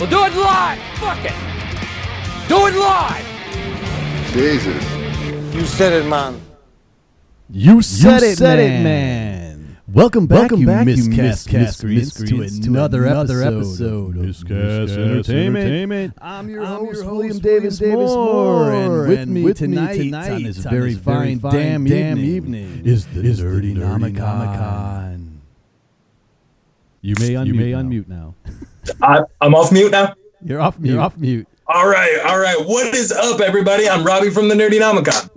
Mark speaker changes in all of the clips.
Speaker 1: We'll do it live. Fuck it. Do it live.
Speaker 2: Jesus.
Speaker 3: You said it, man.
Speaker 4: You said it, man. Welcome back, you Miscast Miscreants, to another episode of Miscast Entertainment. I'm your host, William Davis Moore, and with me tonight on this very fine damn evening is the Nerdynomicon. You may unmute now.
Speaker 5: I'm off mute now?
Speaker 4: You're off mute.
Speaker 5: All right. What is up, everybody? I'm Robbie from the Nerdynomicon.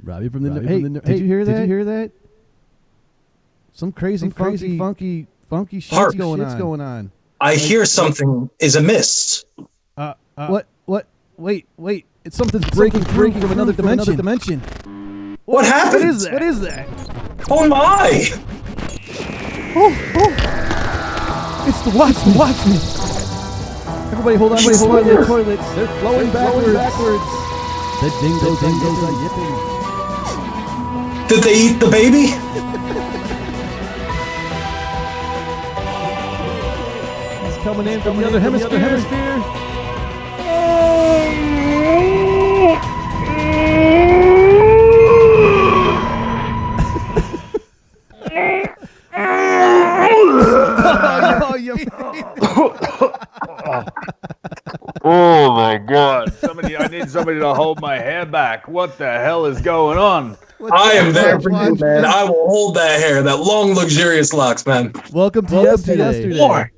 Speaker 4: Robbie from the Hey, did you hear that? Some crazy, funky shit's going on.
Speaker 5: I hear something is amiss.
Speaker 4: What? Wait. Something's breaking from another dimension.
Speaker 5: What happened?
Speaker 4: What is that?
Speaker 5: Oh my!
Speaker 4: Oh. It's the Watchman. Everybody hold on to their toilets. They're flowing backwards. The dingoes are yipping.
Speaker 5: Did they eat the baby?
Speaker 4: He's coming in from the other hemisphere.
Speaker 6: Oh my God! I need somebody to hold my hair back. What the hell is going on?
Speaker 5: I am there for you, man. I will hold that hair, that long, luxurious locks, man.
Speaker 4: Welcome to yesterday.
Speaker 6: Boy,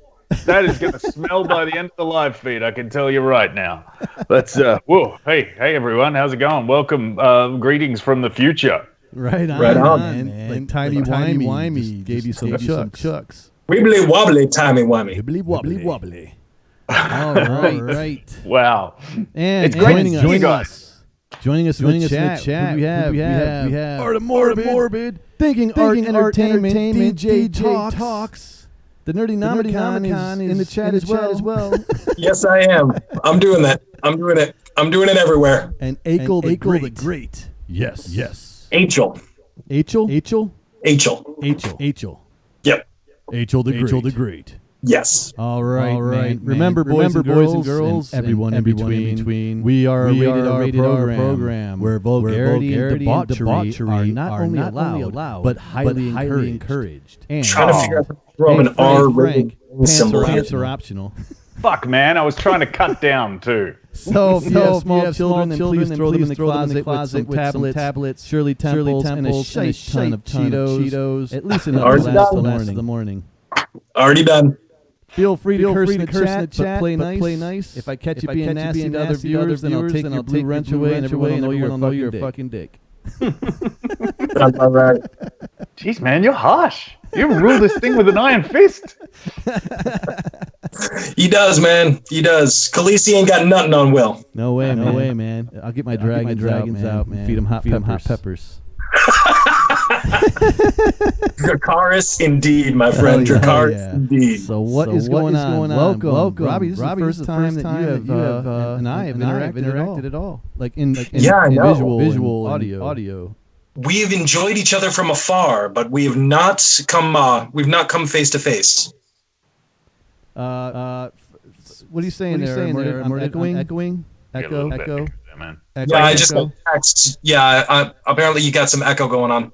Speaker 6: that is going to smell by the end of the live feed. I can tell you right now. Let's. Whoa! Hey, everyone! How's it going? Welcome. Greetings from the future.
Speaker 4: Right on, man. Like timey-wimey gave you some chucks.
Speaker 5: Wibbly wobbly, timey wimey.
Speaker 4: Wibbly wobbly. All right.
Speaker 6: Wow.
Speaker 4: And
Speaker 6: it's great joining us in the chat. We have
Speaker 4: Art of Morbid, Thinking Art Entertainment, DJ Talks. The Nerdynomicon is in the chat as well.
Speaker 5: Yes, I am. I'm doing that. I'm doing it everywhere.
Speaker 4: And Akel the Great. Yes.
Speaker 5: Achel. Yep.
Speaker 4: Achel the Great.
Speaker 5: Yes.
Speaker 4: All right, man. Remember, boys and girls, and everyone in between, we are a rated R program where vulgarity and debauchery are not only allowed, but highly encouraged. And
Speaker 5: trying to figure out from an R rating symbol.
Speaker 4: Pants are optional.
Speaker 6: Fuck, man. I was trying to cut down, too.
Speaker 4: So if you have small children, then please throw them in the closet with some tablets, Shirley Temples, and a ton of Cheetos. At least enough to last the morning.
Speaker 5: Already done.
Speaker 4: Feel free to curse in the chat, but play nice. If I catch you being nasty to other viewers, then I'll take your blue wrench away, and everyone will know you're a fucking dick.
Speaker 5: All right.
Speaker 6: Jeez, man, you're harsh. You rule this thing with an iron fist.
Speaker 5: He does, man. He does. Khaleesi ain't got nothing on Will.
Speaker 4: No way, man. I'll get my dragons out, man. Feed them hot peppers.
Speaker 5: Dracarys indeed, my friend. Dracarys indeed.
Speaker 4: So what is going on? Welcome. Robbie, this is the first time that you have and I have interacted at all. Like in visual audio.
Speaker 5: We've enjoyed each other from afar, but we have not come face to face.
Speaker 4: What are you saying there? I'm echoing? Echo.
Speaker 5: Yeah, I just got texts. Yeah, apparently you got some echo going on.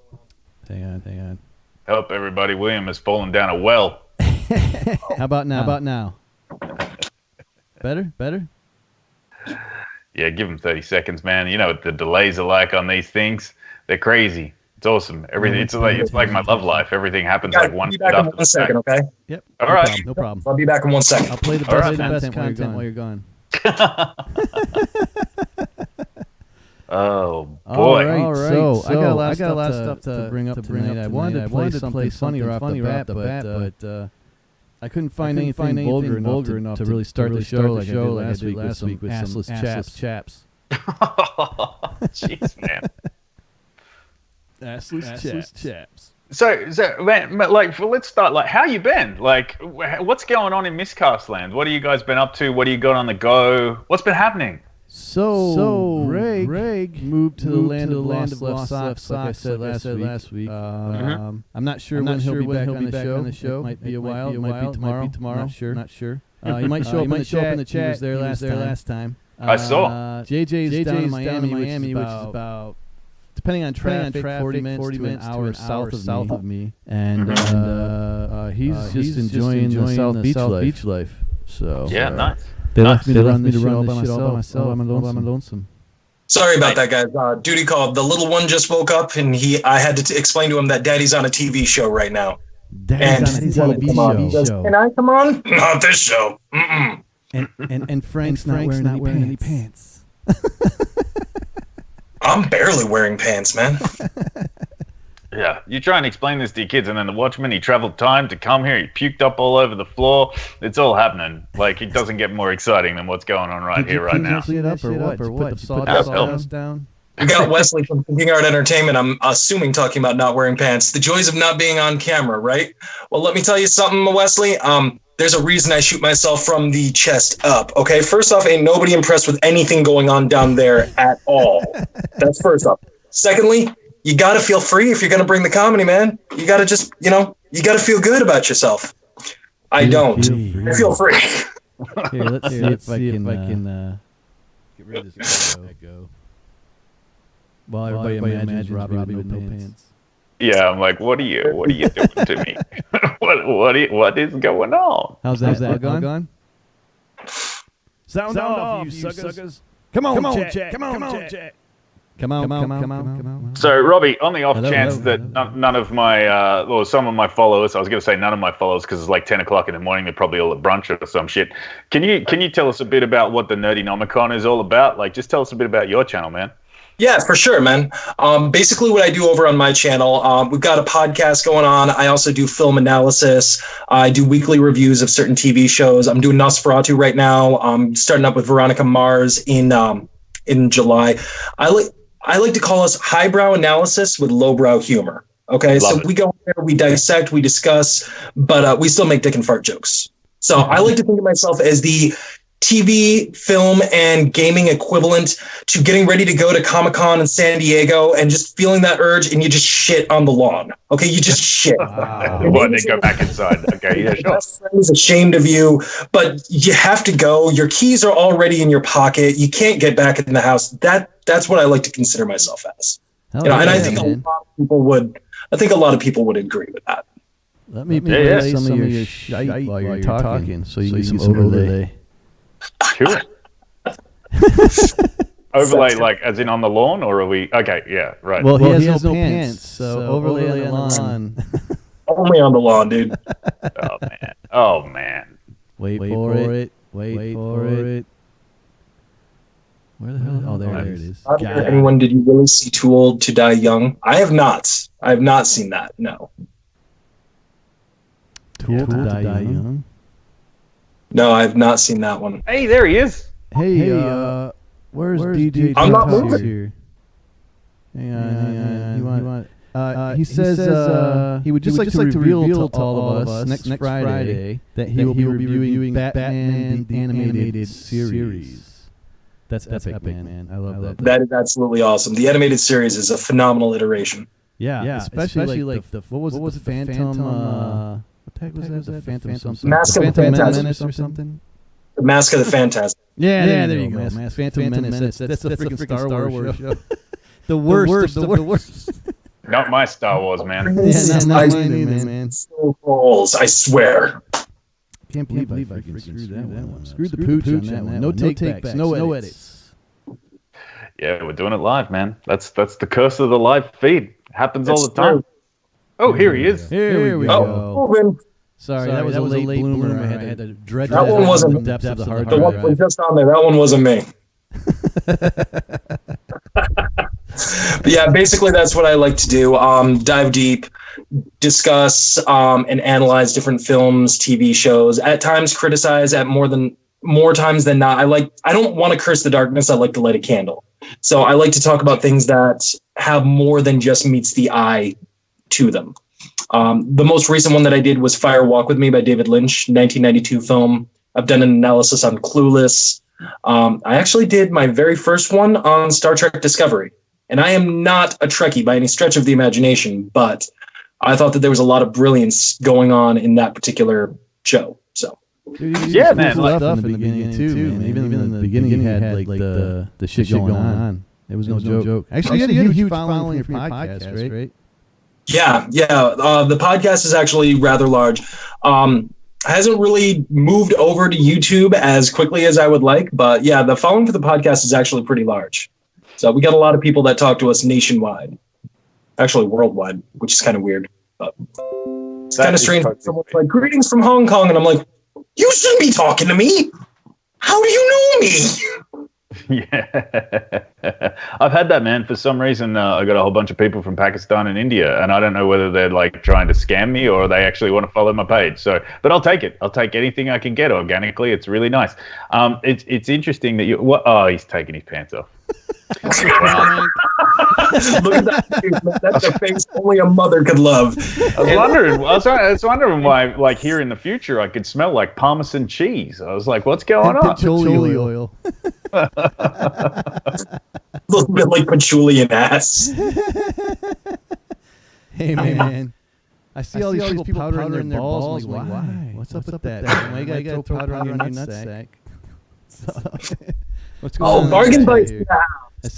Speaker 4: Hang on.
Speaker 6: Help, everybody. William has fallen down a well.
Speaker 4: How about now? Better?
Speaker 6: Yeah, give him 30 seconds, man. You know what the delays are like on these things. They're crazy. It's awesome. Everything. It's like my love life. Everything happens like one.
Speaker 5: Be back in 1 second, okay?
Speaker 4: Yep.
Speaker 6: All right.
Speaker 4: No problem.
Speaker 5: I'll be back in 1 second.
Speaker 4: I'll play the best content while you're gone.
Speaker 6: Oh boy!
Speaker 4: All right. So I got a lot of stuff to bring up tonight. I wanted to play something funnier off the bat, but I couldn't find anything vulgar enough to really start the show like I did last week with some assless chaps.
Speaker 6: Jeez, man.
Speaker 4: Assless chaps.
Speaker 6: So, man, like, let's start. Like, how you been? Like, what's going on in Miscast land? What have you guys been up to? What do you got on the go? What's been happening?
Speaker 4: So Greg moved to the land of lost socks, like I said last week. I'm not sure when he'll be back on the show. It might be a while. It might be tomorrow. Not sure. He might show up in the chat. He was there last time.
Speaker 6: I saw.
Speaker 4: JJ's down in Miami, which is about, depending on traffic, 40 minutes to an hour south of me. And he's just enjoying the South Beach life. So
Speaker 6: Yeah, nice.
Speaker 4: They left me to run the show all by myself. I'm lonesome.
Speaker 5: Sorry about that, guys. Duty called. The little one just woke up, and I had to explain to him that Daddy's on a TV show right now.
Speaker 4: Daddy's on a TV show.
Speaker 5: Can I come on? Not this show. Mm-mm.
Speaker 4: And Frank's not wearing any pants.
Speaker 5: I'm barely wearing pants, man.
Speaker 6: Yeah, you try and explain this to your kids, and then the Watchman, he traveled time to come here. He puked up all over the floor. It's all happening. Like, it doesn't get more exciting than what's going on right here, right now.
Speaker 4: Clean it up or what? Put the sawdust down?
Speaker 5: We got Wesley from Thinking Art Entertainment, I'm assuming, talking about not wearing pants. The joys of not being on camera, right? Well, let me tell you something, Wesley. There's a reason I shoot myself from the chest up, okay? First off, ain't nobody impressed with anything going on down there at all. That's first off. Secondly, you got to feel free if you're going to bring the comedy, man. You got to just, you got to feel good about yourself. I don't. I feel free.
Speaker 4: Here, let's see if I can get rid of this go. Well, everybody imagines Robbie with no pants.
Speaker 6: Yeah, I'm like, what are you doing to me? what is going on?
Speaker 4: How's that gone? Sound off, you suckers. Come on, Jack. Come on.
Speaker 6: So, Robbie, on the off chance that none of my, or some of my followers, I was going to say none of my followers because it's like 10 o'clock in the morning, they're probably all at brunch or some shit. Can you tell us a bit about what the Nerdynomicon is all about? Like, just tell us a bit about your channel, man.
Speaker 5: Yeah, for sure, man. Basically what I do over on my channel, we've got a podcast going on. I also do film analysis. I do weekly reviews of certain TV shows. I'm doing Nosferatu right now. I'm starting up with Veronica Mars in July. I like to call us highbrow analysis with lowbrow humor. Okay, so we go there, we dissect, we discuss, but we still make dick and fart jokes. So I like to think of myself as the TV, film, and gaming equivalent to getting ready to go to Comic-Con in San Diego and just feeling that urge and you just shit on the lawn. Okay, you just shit.
Speaker 6: Well, they go back inside. Okay, yeah, sure.
Speaker 5: Best friend is ashamed of you, but you have to go. Your keys are already in your pocket. You can't get back in the house. That's what I like to consider myself as. And I think a lot of people would agree with that.
Speaker 4: Let me play some of your shite while you're talking, so you get some overlay.
Speaker 6: Sure. Overlay, like, as in on the lawn, or are we? Okay, yeah, right.
Speaker 4: Well, he has no pants, so overlay on the lawn.
Speaker 5: Only on the lawn, dude.
Speaker 6: Oh, man.
Speaker 4: Wait for it. Wait for it. Where the hell? Oh, there it is.
Speaker 5: Anyone, did you really see Too Old to Die Young? I have not. I have not seen that, no.
Speaker 4: Too Old to Die Young?
Speaker 5: No, I have not seen that one.
Speaker 6: Hey, there he is.
Speaker 4: Hey, where's DJ?
Speaker 5: I'm not moving here.
Speaker 4: Hang on. He says he would just like to reveal to all of us next Friday that he will be reviewing Batman the animated series. That's epic, man. I love that.
Speaker 5: That is absolutely awesome. The animated series is a phenomenal iteration.
Speaker 4: Yeah, especially like the what was it? Phantom. What the heck was that? The Phantom something.
Speaker 5: Mask of the
Speaker 4: Menace or something?
Speaker 5: The Mask of the Phantasm.
Speaker 4: Yeah, there you go. Phantom Menace. That's the freaking Star Wars show. The worst of the worst.
Speaker 6: Not my Star Wars, man.
Speaker 4: Yeah, not mine either, man.
Speaker 5: I swear.
Speaker 4: Can't believe I freaking screwed that one. Screwed the pooch on that one. No take-backs, no edits.
Speaker 6: Yeah, we're doing it live, man. That's the curse of the live feed. Happens all the time. Oh, here he is.
Speaker 4: Here we go.
Speaker 5: Moving.
Speaker 4: Sorry, that was a late bloomer. I had to dredge
Speaker 5: that one wasn't
Speaker 4: from depths of the hard
Speaker 5: drive. The one was just on there. That one wasn't me. But yeah, basically that's what I like to do. Dive deep, discuss, and analyze different films, TV shows. At times, criticize. At more times than not, I don't want to curse the darkness. I like to light a candle. So I like to talk about things that have more than just meets the eye to them. The most recent one that I did was Fire Walk With Me by David Lynch, 1992 film. I've done an analysis on Clueless. I actually did my very first one on Star Trek Discovery. And I am not a Trekkie by any stretch of the imagination, but I thought that there was a lot of brilliance going on in that particular show. So,
Speaker 6: yeah, man,
Speaker 4: stuff in the beginning too. Man. Even in the beginning, you had like the shit going on. It was no joke. Actually, you had a huge following for your podcast, right?
Speaker 5: Yeah. The podcast is actually rather large. Hasn't really moved over to YouTube as quickly as I would like, but yeah, the following for the podcast is actually pretty large. So we got a lot of people that talk to us nationwide, actually worldwide, which is kind of weird. But it's kind of strange. Someone's like, "Greetings from Hong Kong," and I'm like, "You shouldn't be talking to me. How do you know me?"
Speaker 6: Yeah, I've had that, man. For some reason, I got a whole bunch of people from Pakistan and India, and I don't know whether they're like trying to scam me or they actually want to follow my page. So, but I'll take it. I'll take anything I can get organically. It's really nice. It's interesting that you. What? Oh, he's taking his pants off.
Speaker 5: Look at that face, man. That's a face only a mother could love.
Speaker 6: I was wondering why, like here in the future, I could smell like Parmesan cheese. I was like, what's going on?
Speaker 4: Patchouli oil.
Speaker 5: A little bit like patchouli and ass.
Speaker 4: Hey man, I see all these people powdering their balls. I'm like, why? What's up with that? Why you gotta throw powder on your nutsack? What's going on?
Speaker 5: Bargain bites.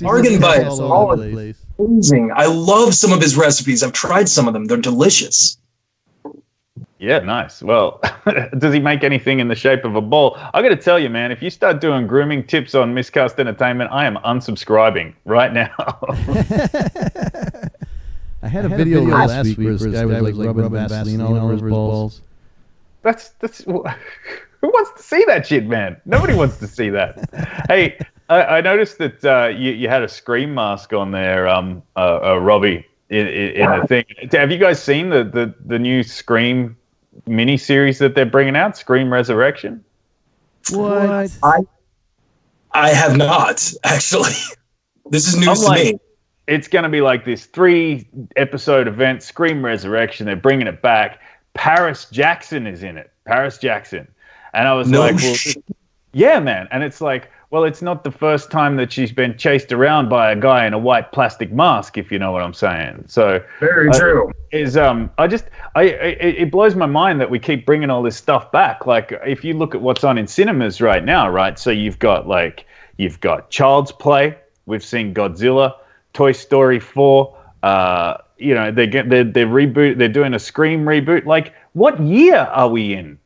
Speaker 5: Bargain bites.
Speaker 4: All over the place.
Speaker 5: Amazing. I love some of his recipes. I've tried some of them. They're delicious.
Speaker 6: Yeah, nice. Well, does he make anything in the shape of a ball? I got to tell you, man, if you start doing grooming tips on Miscast Entertainment, I am unsubscribing right now.
Speaker 4: I had a video last week where this guy was like rubbing Vaseline all over his balls.
Speaker 6: That's who wants to see that shit, man? Nobody wants to see that. Hey, I noticed that you had a Scream mask on there, Robbie, in the thing. Have you guys seen the new Scream mini-series that they're bringing out, Scream Resurrection?
Speaker 4: What?
Speaker 5: I have not, actually. This is news to me.
Speaker 6: It's going to be like this 3-episode event, Scream Resurrection. They're bringing it back. Paris Jackson is in it. Paris Jackson. And I was well, yeah, man. And it's like, well, it's not the first time that she's been chased around by a guy in a white plastic mask, if you know what I'm saying. So
Speaker 5: very true.
Speaker 6: It blows my mind that we keep bringing all this stuff back. Like, if you look at what's on in cinemas right now, right? So you've got Child's Play. We've seen Godzilla, Toy Story 4. They're doing a Scream reboot. Like, what year are we in?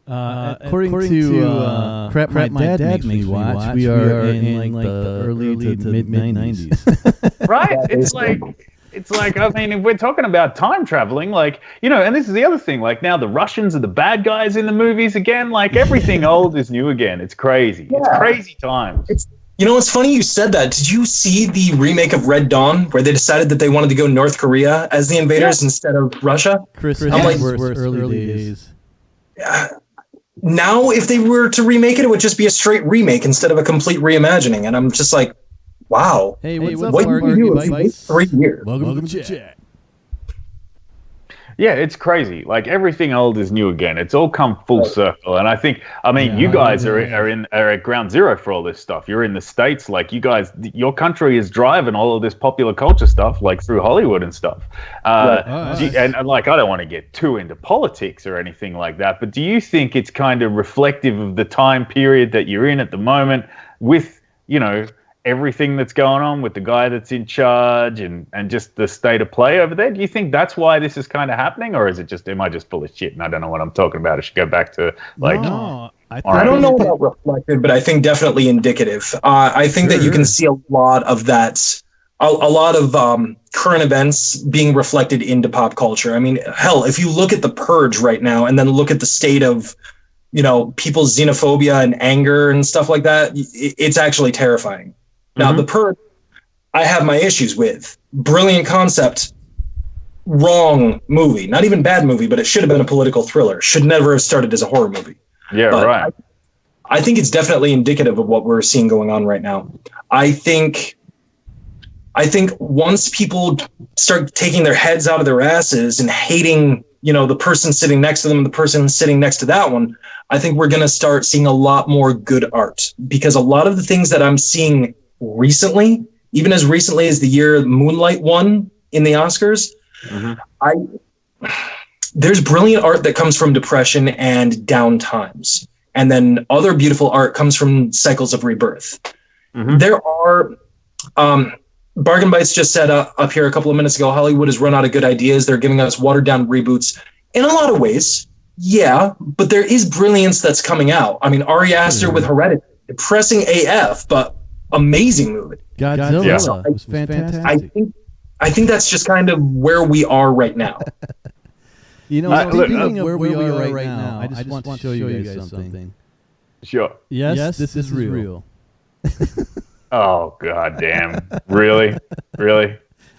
Speaker 4: According to Crap My Dad Makes Me Watch, we are in like the early to mid-90s.
Speaker 6: Right? It's like, I mean, if we're talking about time traveling, like, and this is the other thing, like now the Russians are the bad guys in the movies again, like everything old is new again. It's crazy. Yeah. It's crazy times.
Speaker 5: It's funny you said that. Did you see the remake of Red Dawn where they decided that they wanted to go North Korea as the invaders instead of Russia?
Speaker 4: Chris Hemsworth's early days.
Speaker 5: Now, if they were to remake it, it would just be a straight remake instead of a complete reimagining. And I'm just like, wow.
Speaker 4: Hey, what's up,
Speaker 5: what you do if you wait 3 years?
Speaker 4: Welcome to chat.
Speaker 6: Yeah, it's crazy. Like everything old is new again. It's all come full circle. And you guys are at ground zero for all this stuff. You're in the States. Like you guys, your country is driving all of this popular culture stuff, like through Hollywood and stuff. And like, I don't want to get too into politics or anything like that, but do you think it's kind of reflective of the time period that you're in at the moment with, everything that's going on with the guy that's in charge and just the state of play over there? Do you think that's why this is kind of happening, or is it just, am I just full of shit and I don't know what I'm talking about? I should go back to like...
Speaker 5: No, I don't know about reflected, but I think definitely indicative. I think that you can see a lot of that, a lot of current events being reflected into pop culture. I mean, hell, if you look at The Purge right now and then look at the state of, people's xenophobia and anger and stuff like that, it's actually terrifying. Now, The Purge, I have my issues with. Brilliant concept, wrong movie. Not even bad movie, but it should have been a political thriller. Should never have started as a horror movie.
Speaker 6: Yeah, but right.
Speaker 5: I think it's definitely indicative of what we're seeing going on right now. I think once people start taking their heads out of their asses and hating, the person sitting next to them and the person sitting next to that one, I think we're going to start seeing a lot more good art, because a lot of the things that I'm seeing recently, even as recently as the year Moonlight won in the Oscars, there's brilliant art that comes from depression and down times. And then other beautiful art comes from cycles of rebirth. There are, Bargain Bites just said up here a couple of minutes ago, Hollywood has run out of good ideas. They're giving us watered down reboots in a lot of ways. Yeah, but there is brilliance that's coming out. I mean, Ari Aster with Hereditary, depressing AF, but amazing movie.
Speaker 4: Godzilla was fantastic.
Speaker 5: I think that's just kind of where we are right now.
Speaker 4: Speaking of where we are right now, I just want to show you guys something.
Speaker 6: Sure.
Speaker 4: Yes, this is real.
Speaker 6: Oh, god damn. Really?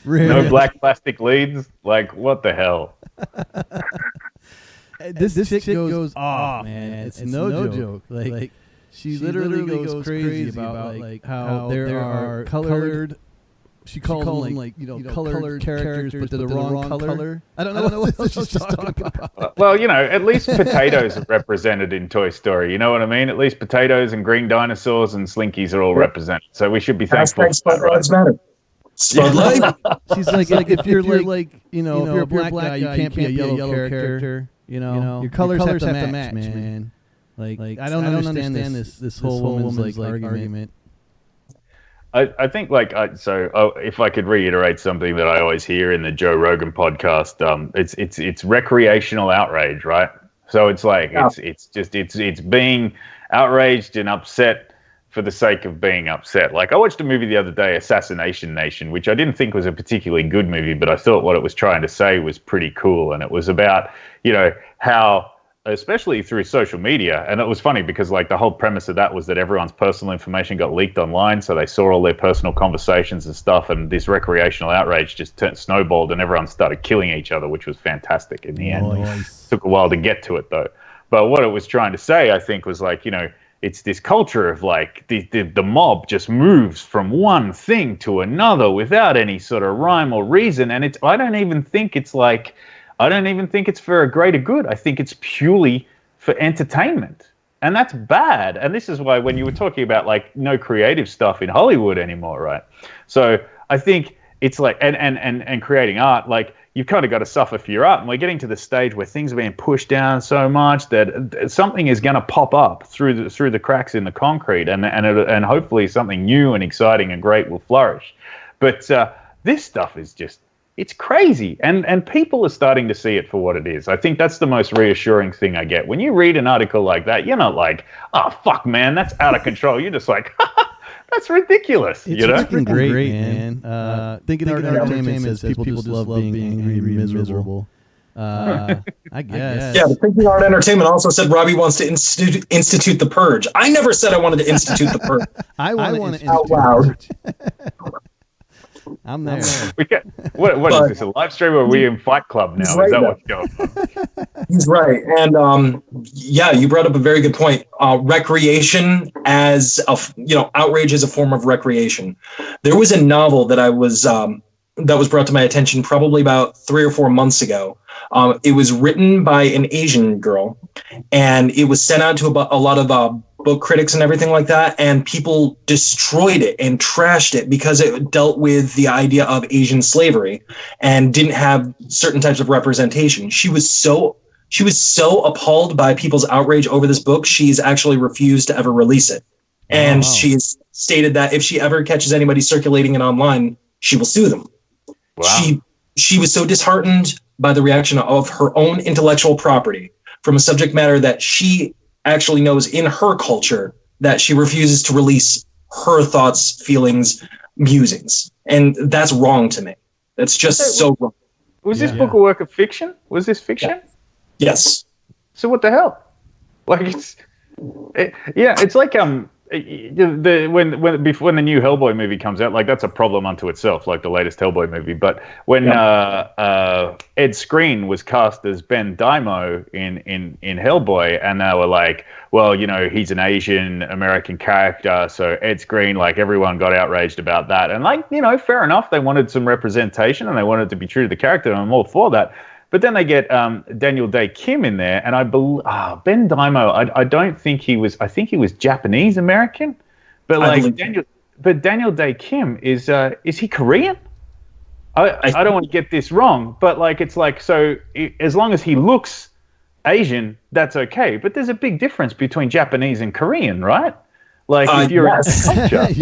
Speaker 6: No black plastic leads? Like, what the hell?
Speaker 4: This chick goes off, man. It's no joke. Like she literally goes crazy about like how there are colored. She calls them like colored characters, but they're the wrong color. I don't know what she's talking about.
Speaker 6: Well, at least potatoes are represented in Toy Story. You know what I mean? At least potatoes and green dinosaurs and Slinkies are all represented. So we should be thankful.
Speaker 5: Spud Lives Matter. Spud Life.
Speaker 4: She's like if you're like if you're a black guy, you can't be a yellow character. Your colors have to match, man. Like I don't understand this whole woman's like argument.
Speaker 6: I think if I could reiterate something that I always hear in the Joe Rogan podcast, it's recreational outrage, right? So it's like it's being outraged and upset for the sake of being upset. Like, I watched a movie the other day, Assassination Nation, which I didn't think was a particularly good movie, but I thought what it was trying to say was pretty cool, and it was about how, especially through social media. And it was funny because like the whole premise of that was that everyone's personal information got leaked online. So they saw all their personal conversations and stuff. And this recreational outrage just snowballed and everyone started killing each other, which was fantastic in the end. It took a while to get to it though. But what it was trying to say, I think, was like, it's this culture of like the mob just moves from one thing to another without any sort of rhyme or reason. And I don't even think it's for a greater good. I think it's purely for entertainment. And that's bad. And this is why when you were talking about like no creative stuff in Hollywood anymore, right? So I think it's like, and creating art, like you've kind of got to suffer for your art. And we're getting to the stage where things are being pushed down so much that something is going to pop up through the cracks in the concrete, and hopefully something new and exciting and great will flourish. But this stuff is just, it's crazy, and people are starting to see it for what it is. I think that's the most reassuring thing I get. When you read an article like that, you're not like, oh, fuck, man, that's out of control. You're just like, that's ridiculous.
Speaker 4: It's fucking great, man. Thinking Art Entertainment says people just love being angry and miserable. I guess.
Speaker 5: Yeah, the Thinking Art Entertainment also said Robbie wants to institute the purge. I never said I wanted to institute the purge.
Speaker 4: I want to institute
Speaker 5: out loud.
Speaker 4: I'm there.
Speaker 6: What is this, a live stream, or are we in Fight Club now? Is that what's going on?
Speaker 5: He's right. And you brought up a very good point. Recreation as outrage as a form of recreation. There was a novel that that was brought to my attention probably about 3 or 4 months ago. It was written by an Asian girl, and it was sent out to a lot of book critics and everything like that, and people destroyed it and trashed it because it dealt with the idea of Asian slavery and didn't have certain types of representation. She was so appalled by people's outrage over this book, she's actually refused to ever release it. And she's stated that if she ever catches anybody circulating it online, she will sue them. Wow. She was so disheartened by the reaction of her own intellectual property from a subject matter that she actually knows in her culture, that she refuses to release her thoughts, feelings, musings. And that's wrong to me. That's just so wrong.
Speaker 6: Was this book a work of fiction? Was this fiction?
Speaker 5: Yeah. Yes.
Speaker 6: So what the hell? Like it's like when the new Hellboy movie comes out, like that's a problem unto itself, like the latest Hellboy movie. But when Ed Skrein was cast as Ben Daimo in Hellboy, and they were like, well, he's an Asian American character, so Ed Skrein, like everyone got outraged about that, and like fair enough, they wanted some representation and they wanted to be true to the character, and I'm all for that. But then they get Daniel Day Kim in there, and I believe Ben Daimo. I don't think he was. I think he was Japanese American, but like Daniel Day Kim is he Korean? I don't want to get this wrong, but like it's like as long as he looks Asian, that's okay. But there's a big difference between Japanese and Korean, right? Like if you're in culture,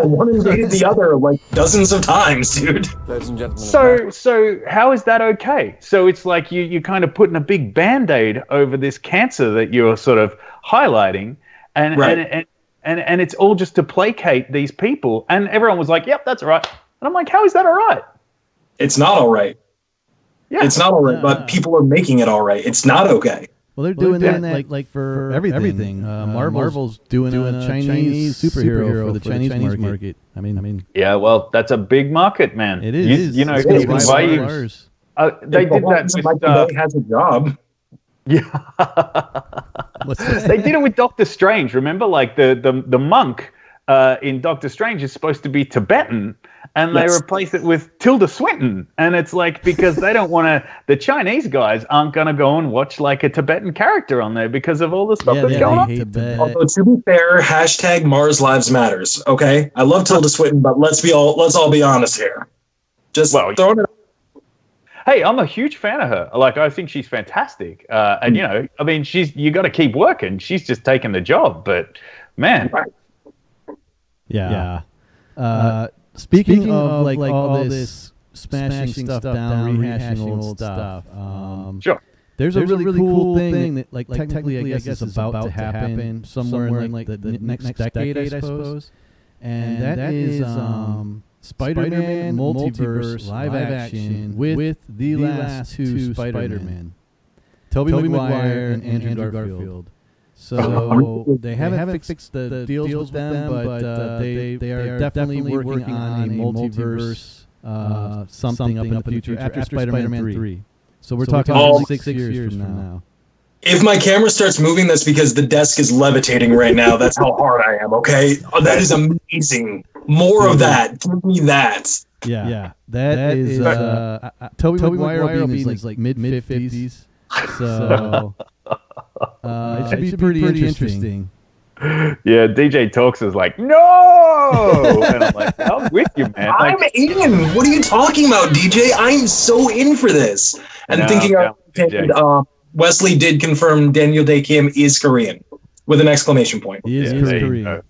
Speaker 5: one invaded the other like dozens of times, dude.
Speaker 3: Ladies and gentlemen.
Speaker 6: So how is that okay? So it's like you're kind of putting a big Band-Aid over this cancer that you're sort of highlighting, and it's all just to placate these people. And everyone was like, "Yep, that's all right." And I'm like, "How is that all right?"
Speaker 5: It's not all right. Yeah. It's not all right, but people are making it all right. It's not okay.
Speaker 4: Well, they're doing that like for everything. Marvel's doing a Chinese superhero for the Chinese market. I mean.
Speaker 6: Yeah, well, that's a big market, man.
Speaker 4: It is.
Speaker 6: You know,
Speaker 5: they
Speaker 6: did that with
Speaker 5: Mike has a job.
Speaker 6: Yeah. They did it with Doctor Strange. Remember, like the monk in Doctor Strange is supposed to be Tibetan, and they replace it with Tilda Swinton, and it's like because they don't want to. The Chinese guys aren't going to go and watch like a Tibetan character on there because of all the stuff that's going on.
Speaker 5: Although to be fair, hashtag Mars Lives Matters. Okay, I love Tilda Swinton, but let's all be honest here. Just throwing it.
Speaker 6: Hey, I'm a huge fan of her. Like, I think she's fantastic. And you know, I mean, you got to keep working. She's just taking the job, but man.
Speaker 4: Yeah. Speaking of like all this smashing stuff down, rehashing old stuff.
Speaker 6: Sure.
Speaker 4: There's a really cool thing that like technically I guess is about to happen somewhere in like the next decade, I suppose. And that is Spider-Man Multiverse live action with the last two Spider-Man. Tobey Maguire and Andrew Garfield. So they haven't fixed the deals with them, but they are definitely working on a multiverse something up in the future after Spider-Man 3. So we're talking 6 years from now.
Speaker 5: If my camera starts moving, that's because the desk is levitating right now. That's how hard I am, okay? Oh, that is amazing. More of that. Give me that.
Speaker 4: Yeah. That is Tobey Maguire is like mid-50s. So it should be pretty interesting.
Speaker 6: Yeah, DJ Talks is like, no! And I'm like, I'm with you, man.
Speaker 5: I'm in. What are you talking about, DJ? I'm so in for this. And Wesley did confirm Daniel Day Kim is Korean with an exclamation point.
Speaker 4: He is Korean.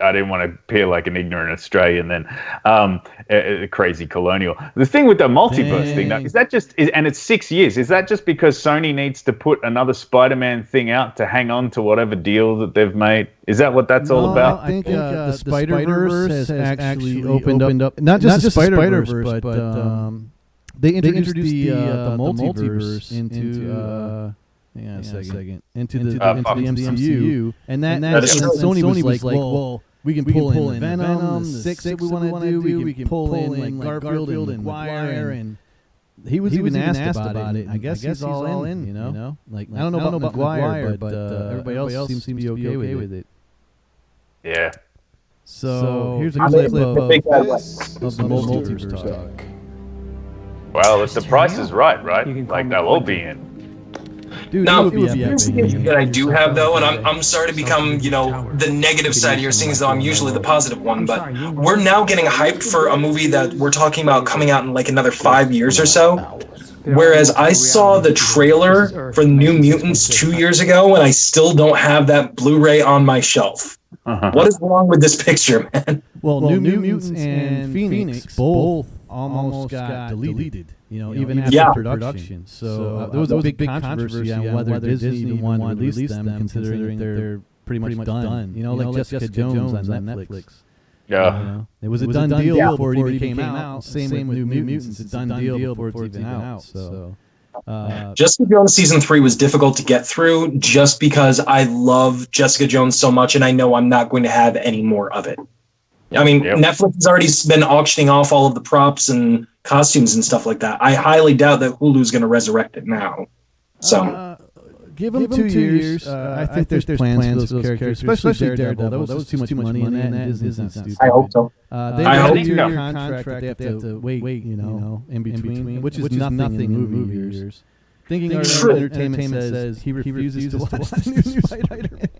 Speaker 6: I didn't want to appear like an ignorant Australian then. A crazy colonial. The thing with the multiverse thing, though, is that just, and it's 6 years, is that just because Sony needs to put another Spider-Man thing out to hang on to whatever deal that they've made? Is that what that's all about?
Speaker 4: I think the Spider-Verse has actually opened up, not just the Spider-Verse, but they introduced the multiverse into... Hang on a second. Into the MCU, and that Sony was like, well, we can pull in Venom, the Six that we want to do. We can pull in like Garfield and Maguire, and he was even asked about it. I guess he's all in. You know, like I don't know about Maguire, but everybody else seems to be okay with it.
Speaker 6: Yeah.
Speaker 4: So here's a clip of the multiverse talk.
Speaker 6: Well, if the price is right, like they'll all be in.
Speaker 4: Dude,
Speaker 5: now, here's the issue that I do have, though, and I'm sorry to become, the negative side here, seeing as though I'm usually the positive one, but we're now getting hyped for a movie that we're talking about coming out in like another 5 years or so, whereas I saw the trailer for New Mutants 2 years ago, and I still don't have that Blu-ray on my shelf. What is wrong with this picture, man?
Speaker 4: Well, New Mutants and Phoenix both almost got deleted. Even after production. So there was a big controversy on whether Disney wanted to release them, considering they're pretty much done. Like Jessica Jones on Netflix.
Speaker 6: Yeah.
Speaker 4: It was a done deal before it even came out. Same with New Mutants. It's a done deal before it's even out. So.
Speaker 5: Jessica Jones season 3 was difficult to get through just because I love Jessica Jones so much, and I know I'm not going to have any more of it. I mean, Netflix has already been auctioning off all of the props and costumes and stuff like that. I highly doubt that Hulu's going to resurrect it now. So,
Speaker 4: Give him 2 years. I think there's plans for those characters, especially Daredevil. That was too much money in that, and Disney's not stupid.
Speaker 5: I hope so.
Speaker 4: They have a 2-year contract that they have to wait, in between, which is nothing in movie years. Thinking Art Entertainment says he refuses to watch the new Spider-Man.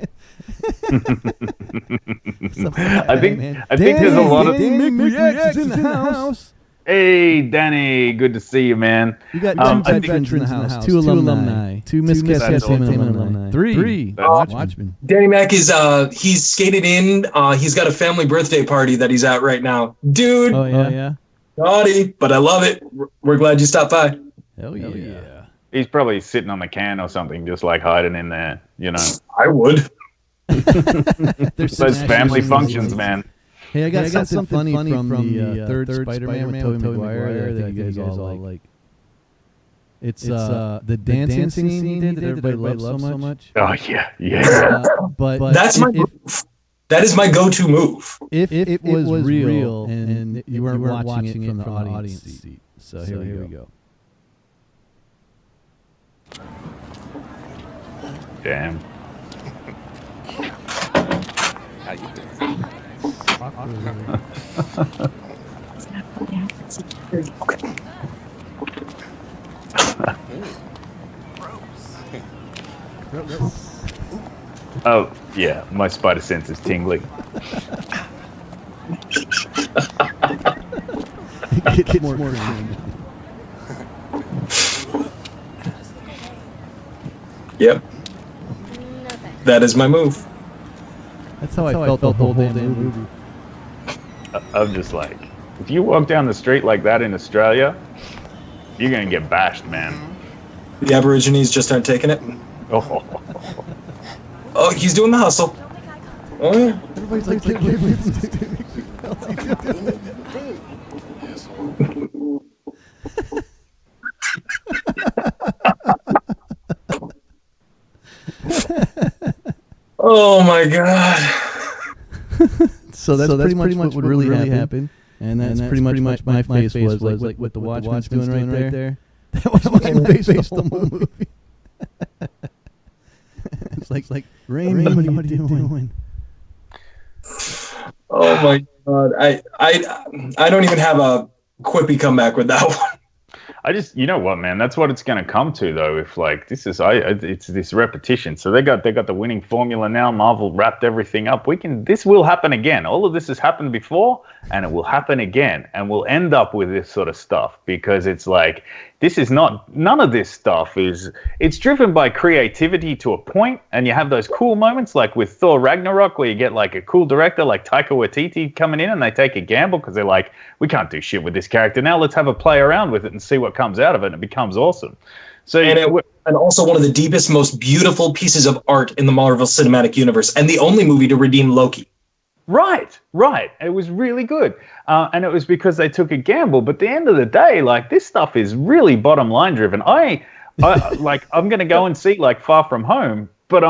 Speaker 6: I think there's a lot of
Speaker 4: Miscreants in the house.
Speaker 6: Hey, Danny, good to see you, man.
Speaker 4: You got two veterans in the house, two alumni, two Miscast alumni, three Watchmen.
Speaker 5: Danny Mac is he's skated in. He's got a family birthday party that he's at right now, dude.
Speaker 4: Oh yeah.
Speaker 5: Naughty, but I love it. We're glad you stopped by.
Speaker 4: Hell yeah.
Speaker 6: He's probably sitting on the can or something, just like hiding in there.
Speaker 5: I would.
Speaker 6: Those family functions, man.
Speaker 4: Hey, I got something funny from the third Spider-Man with Tobey Maguire that you guys all like. It's the dancing scene he did that everybody loves so much.
Speaker 6: Oh yeah.
Speaker 5: But that is my go-to move.
Speaker 4: If it was real and you weren't watching it from the audience seat. So here we go.
Speaker 6: Damn.
Speaker 1: How you doing?
Speaker 6: Oh yeah, my spider sense is tingling.
Speaker 4: Get more.
Speaker 5: Yep. That is my move.
Speaker 4: That's how I felt the whole damn movie.
Speaker 6: I'm just like, if you walk down the street like that in Australia, you're gonna get bashed, man.
Speaker 5: The Aborigines just aren't taking it. Oh, he's doing the hustle. Oh yeah.
Speaker 4: Everybody's like,
Speaker 5: Oh my god.
Speaker 4: So that's pretty much what would really happen. And that's pretty much my face was like what the Watchman's doing right there. That was my face the whole movie. It's like Raimi, what are you doing?
Speaker 5: Oh my god. I don't even have a quippy comeback with that one.
Speaker 6: You know what, man? That's what it's going to come to, though. If like it's this repetition. So they got the winning formula now. Marvel wrapped everything up. This will happen again. All of this has happened before, and it will happen again, and we'll end up with this sort of stuff because it's like none of this stuff it's driven by creativity to a point, and you have those cool moments like with Thor Ragnarok where you get like a cool director like Taika Waititi coming in and they take a gamble because they're like, we can't do shit with this character now. Let's have a play around with it and see what comes out of it, and it becomes awesome. So
Speaker 5: and also one of the deepest, most beautiful pieces of art in the Marvel Cinematic Universe, and the only movie to redeem Loki.
Speaker 6: Right. It was really good. And it was because they took a gamble. But at the end of the day, like, this stuff is really bottom line driven. I'm going to go and see like Far From Home, but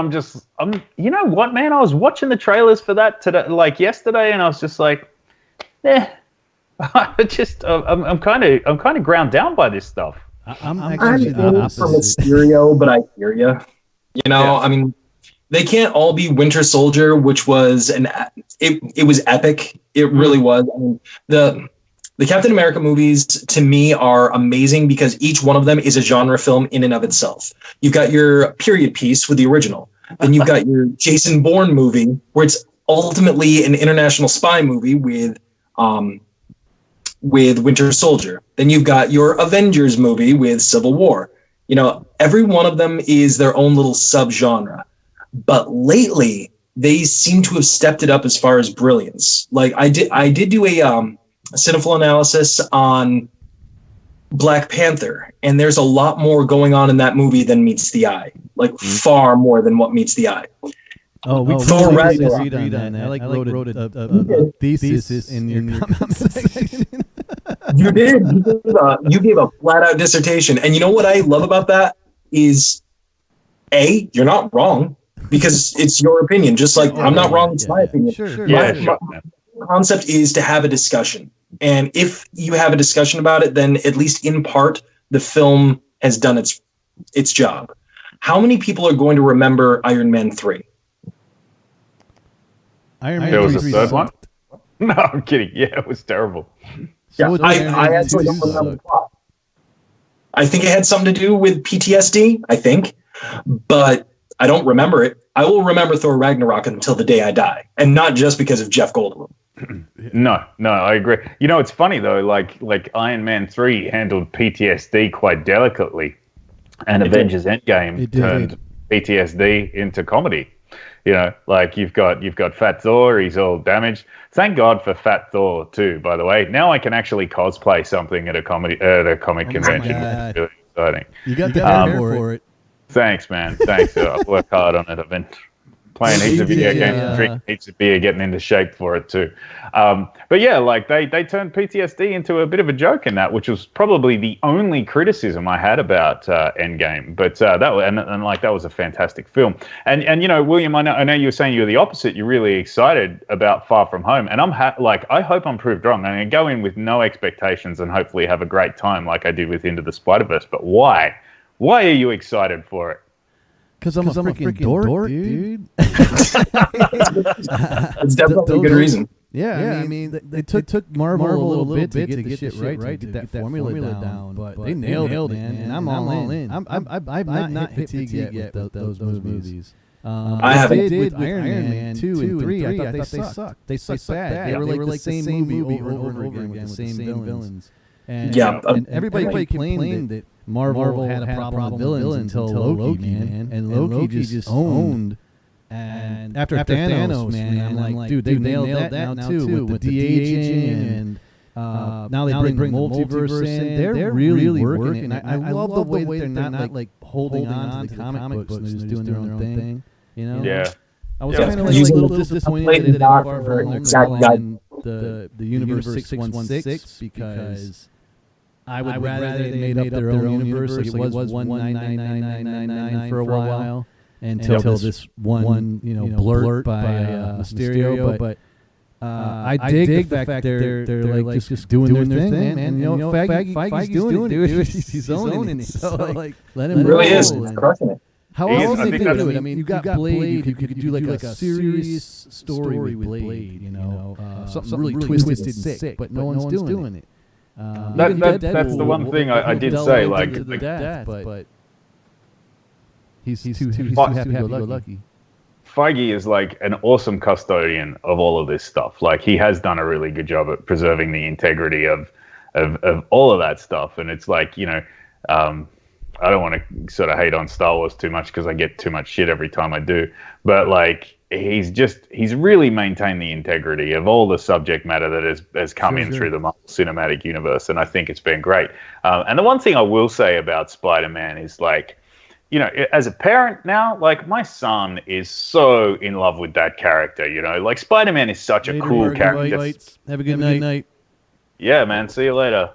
Speaker 6: you know what, man? I was watching the trailers for that today, like yesterday, and I was just like, I'm kind of ground down by this stuff.
Speaker 5: I'm actually from Mysterio, but I hear you. I mean, they can't all be Winter Soldier, which was it was epic. It really was. I mean, the Captain America movies to me are amazing because each one of them is a genre film in and of itself. You've got your period piece with the original, then you've got your Jason Bourne movie where it's ultimately an international spy movie with Winter Soldier. Then you've got your Avengers movie with Civil War. Every one of them is their own little subgenre. But lately, they seem to have stepped it up as far as brilliance. Like I did do a Cinefil analysis on Black Panther, and there's a lot more going on in that movie than meets the eye. Like far more than what meets the eye.
Speaker 4: Thor Ragnarok. I wrote a thesis in your comment section.
Speaker 5: You did. You gave a flat-out dissertation, and you know what I love about that is, you're not wrong. Because it's your opinion, just like I'm not wrong, it's my opinion.
Speaker 4: Sure.
Speaker 5: My concept is to have a discussion. And if you have a discussion about it, then at least in part, the film has done its job. how many people are going to remember Iron Man 3?
Speaker 4: Iron Man
Speaker 6: There was a
Speaker 4: 3
Speaker 6: third one?
Speaker 4: sucked.
Speaker 6: No, I'm kidding. Yeah, it was terrible.
Speaker 5: Yeah,
Speaker 4: So did
Speaker 5: I
Speaker 4: Iron Man
Speaker 5: actually
Speaker 4: 2
Speaker 5: don't remember the
Speaker 4: suck.
Speaker 5: plot. I think it had something to do with PTSD, I think, but I don't remember it. I will remember Thor Ragnarok until the day I die, and not just because of Jeff Goldblum.
Speaker 6: No, I agree. You know, it's funny though. Like Iron Man 3 handled PTSD quite delicately, and Avengers Endgame turned PTSD into comedy. You know, like you've got Fat Thor. He's all damaged. Thank God for Fat Thor too. By the way, now I can actually cosplay something at a comic convention. It's really exciting.
Speaker 4: You got the hair for it.
Speaker 6: Thanks, man. Thanks. I've worked hard on it. I've been playing heaps of video games, drinking heaps of beer, getting into shape for it too. But yeah, like they turned PTSD into a bit of a joke in that, which was probably the only criticism I had about Endgame. But that was a fantastic film. And you know, William, I know you were saying you were the opposite. You're really excited about Far From Home, and I hope I'm proved wrong. I'm going to go in with no expectations and hopefully have a great time like I did with Into the Spider-Verse. But why? Why are you excited for it?
Speaker 4: Because I'm a freaking dork, dude.
Speaker 5: It's definitely a good reason.
Speaker 4: Yeah, I mean, they took Marvel a little bit to get the shit right, to get that formula down, but they nailed it, man. And I'm all in. I'm not hit fatigue yet with those movies.
Speaker 5: I haven't.
Speaker 4: With Iron Man 2 and 3, I thought they sucked. They sucked bad. They were like the same movie over and over again with the same villains. And everybody complained that Marvel had a problem with villains until Loki, man. And Loki just owned. And after Thanos, man, I'm like, dude, they nailed that now too with the de-aging and now they bring multiverse in. They're really working it. And I love the way that they're not like holding on to the comic books and they're just doing their own thing. You know?
Speaker 6: Yeah.
Speaker 4: I was kind of like a little disappointed that they Far From Home calling the Universe 616 because I would rather they made up their own universe. Like it was 1999999 for a while until this one blurt by Mysterio. But I dig the fact they're like just doing their thing, and you know Feige's doing it. He's owning it. So like let him
Speaker 5: really
Speaker 4: roll.
Speaker 5: is. He's crushing it.
Speaker 4: How else do they do it? I mean, you got Blade. You could do like a serious story with Blade. You know, something really twisted and sick, but no one's doing it.
Speaker 6: That's the one thing I did say. Like,
Speaker 4: but he's too happy-go-lucky.
Speaker 6: Feige is like an awesome custodian of all of this stuff. Like he has done a really good job at preserving the integrity of all of that stuff. And it's like, you know, I don't want to sort of hate on Star Wars too much because I get too much shit every time I do. But like he's really maintained the integrity of all the subject matter that has come in through the Marvel Cinematic Universe. And I think it's been great. And the one thing I will say about Spider-Man is like, you know, as a parent now, like my son is so in love with that character, you know, like Spider-Man is such a cool character.
Speaker 4: Have a good night.
Speaker 6: Yeah, man. See you later.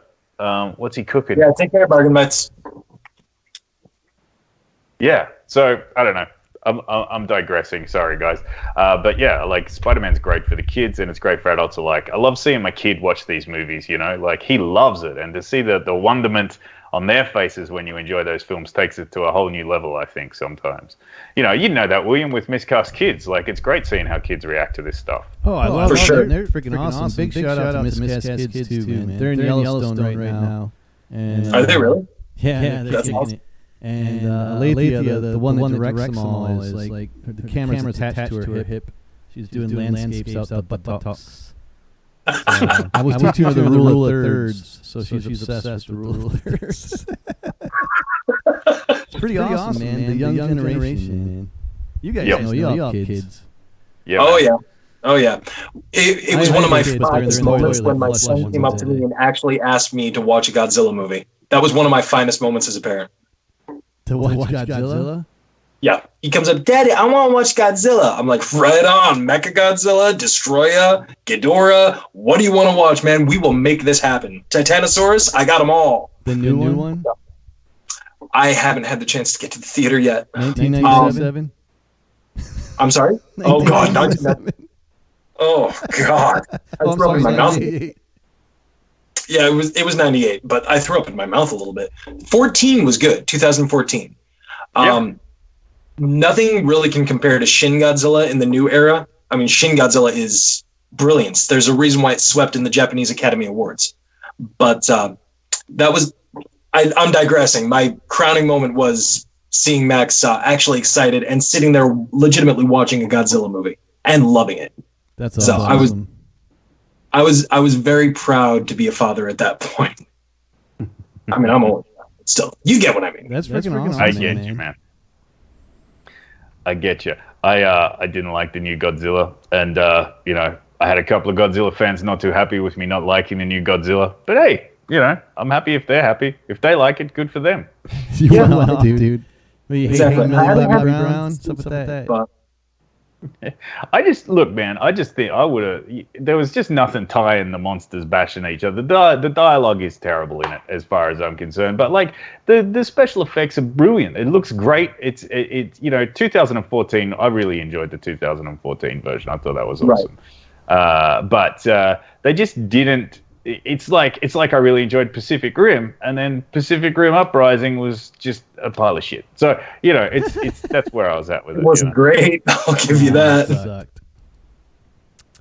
Speaker 6: What's he cooking?
Speaker 5: Yeah, take care, Bargain Mitts.
Speaker 6: Yeah. So I don't know. I'm digressing. Sorry, guys. But yeah, like Spider-Man's great for the kids and it's great for adults alike. I love seeing my kid watch these movies, you know, like he loves it. And to see the wonderment on their faces when you enjoy those films takes it to a whole new level, I think, sometimes. You know that, William, with Miscast Kids. Like, it's great seeing how kids react to this stuff.
Speaker 4: Oh, I love
Speaker 5: for sure.
Speaker 4: They're freaking awesome. Big shout out to Miscast Kids, too, man. They're in Yellowstone right now. And,
Speaker 5: are they really?
Speaker 4: Yeah, they're kicking
Speaker 5: awesome.
Speaker 4: it. And Alethea, the one that directs them all, is like the camera's attached to her hip. She's doing landscapes out the buttocks. I was teaching her the rule of thirds, so she's obsessed with the rule of thirds. It's pretty awesome, man. The young generation, man. You guys know you have kids.
Speaker 6: Yeah.
Speaker 5: Oh yeah. It was one of my finest moments when my son came up to me and actually asked me to watch a Godzilla movie. That was one of my finest moments as a parent.
Speaker 4: To watch Godzilla?
Speaker 5: Yeah. He comes up, Daddy, I want to watch Godzilla. I'm like, right on. Mechagodzilla, Destroya, Ghidorah. What do you want to watch, man? We will make this happen. Titanosaurus, I got them all.
Speaker 4: The new one?
Speaker 5: I haven't had the chance to get to the theater yet.
Speaker 4: 1997?
Speaker 5: I'm sorry? Oh, God. 1997. Oh, God. I threw up in my mouth. Yeah, it was 98, but I threw up in my mouth a little bit. 14 was good, 2014. nothing really can compare to Shin Godzilla in the new era. I mean, Shin Godzilla is brilliance. There's a reason why it swept in the Japanese Academy Awards. But that was, I'm digressing. My crowning moment was seeing Max actually excited and sitting there legitimately watching a Godzilla movie and loving it.
Speaker 4: That's awesome.
Speaker 5: So I was very proud to be a father at that point. I mean, I'm old, but still, you get what I mean.
Speaker 4: That's freaking awesome.
Speaker 6: I get you, man. I get you. I didn't like the new Godzilla, and you know, I had a couple of Godzilla fans not too happy with me not liking the new Godzilla. But hey, you know, I'm happy if they're happy. If they like it, good for them.
Speaker 4: You went off, dude.
Speaker 5: Exactly.
Speaker 4: Stuff with that.
Speaker 5: But
Speaker 6: I just look, man. I just think I would have. There was just nothing tying the monsters bashing each other. The dialogue is terrible in it, as far as I'm concerned. But like the special effects are brilliant. It looks great. It's you know, 2014. I really enjoyed the 2014 version. I thought that was awesome. Right. But they just didn't. It's like I really enjoyed Pacific Rim, and then Pacific Rim Uprising was just a pile of shit. So you know, it's that's where I was at with it.
Speaker 5: It wasn't great. I'll give you that.
Speaker 4: Sucked.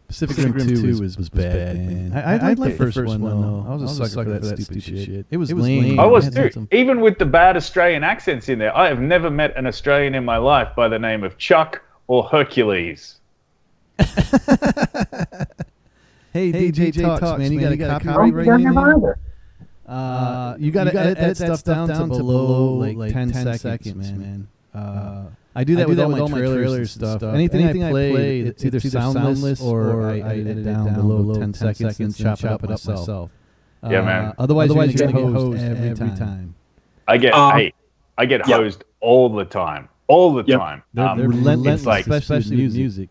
Speaker 4: Pacific Rim 2 was bad, man. I liked the first one though. I was a sucker for that stupid shit. It was lame.
Speaker 6: I was too. Even with the bad Australian accents in there, I have never met an Australian in my life by the name of Chuck or Hercules.
Speaker 4: Hey, DJ Talks, man, you got a copyright right now? You got to edit stuff down to below like 10 seconds, man. I do that with all my trailers stuff. Anything I play, it's either soundless or I edit it down below 10 seconds, chop it up myself.
Speaker 6: Yeah, man.
Speaker 4: Otherwise you're going to get hosed every time.
Speaker 6: I get hosed all the time. All the time.
Speaker 4: They're relentless, like, especially with music.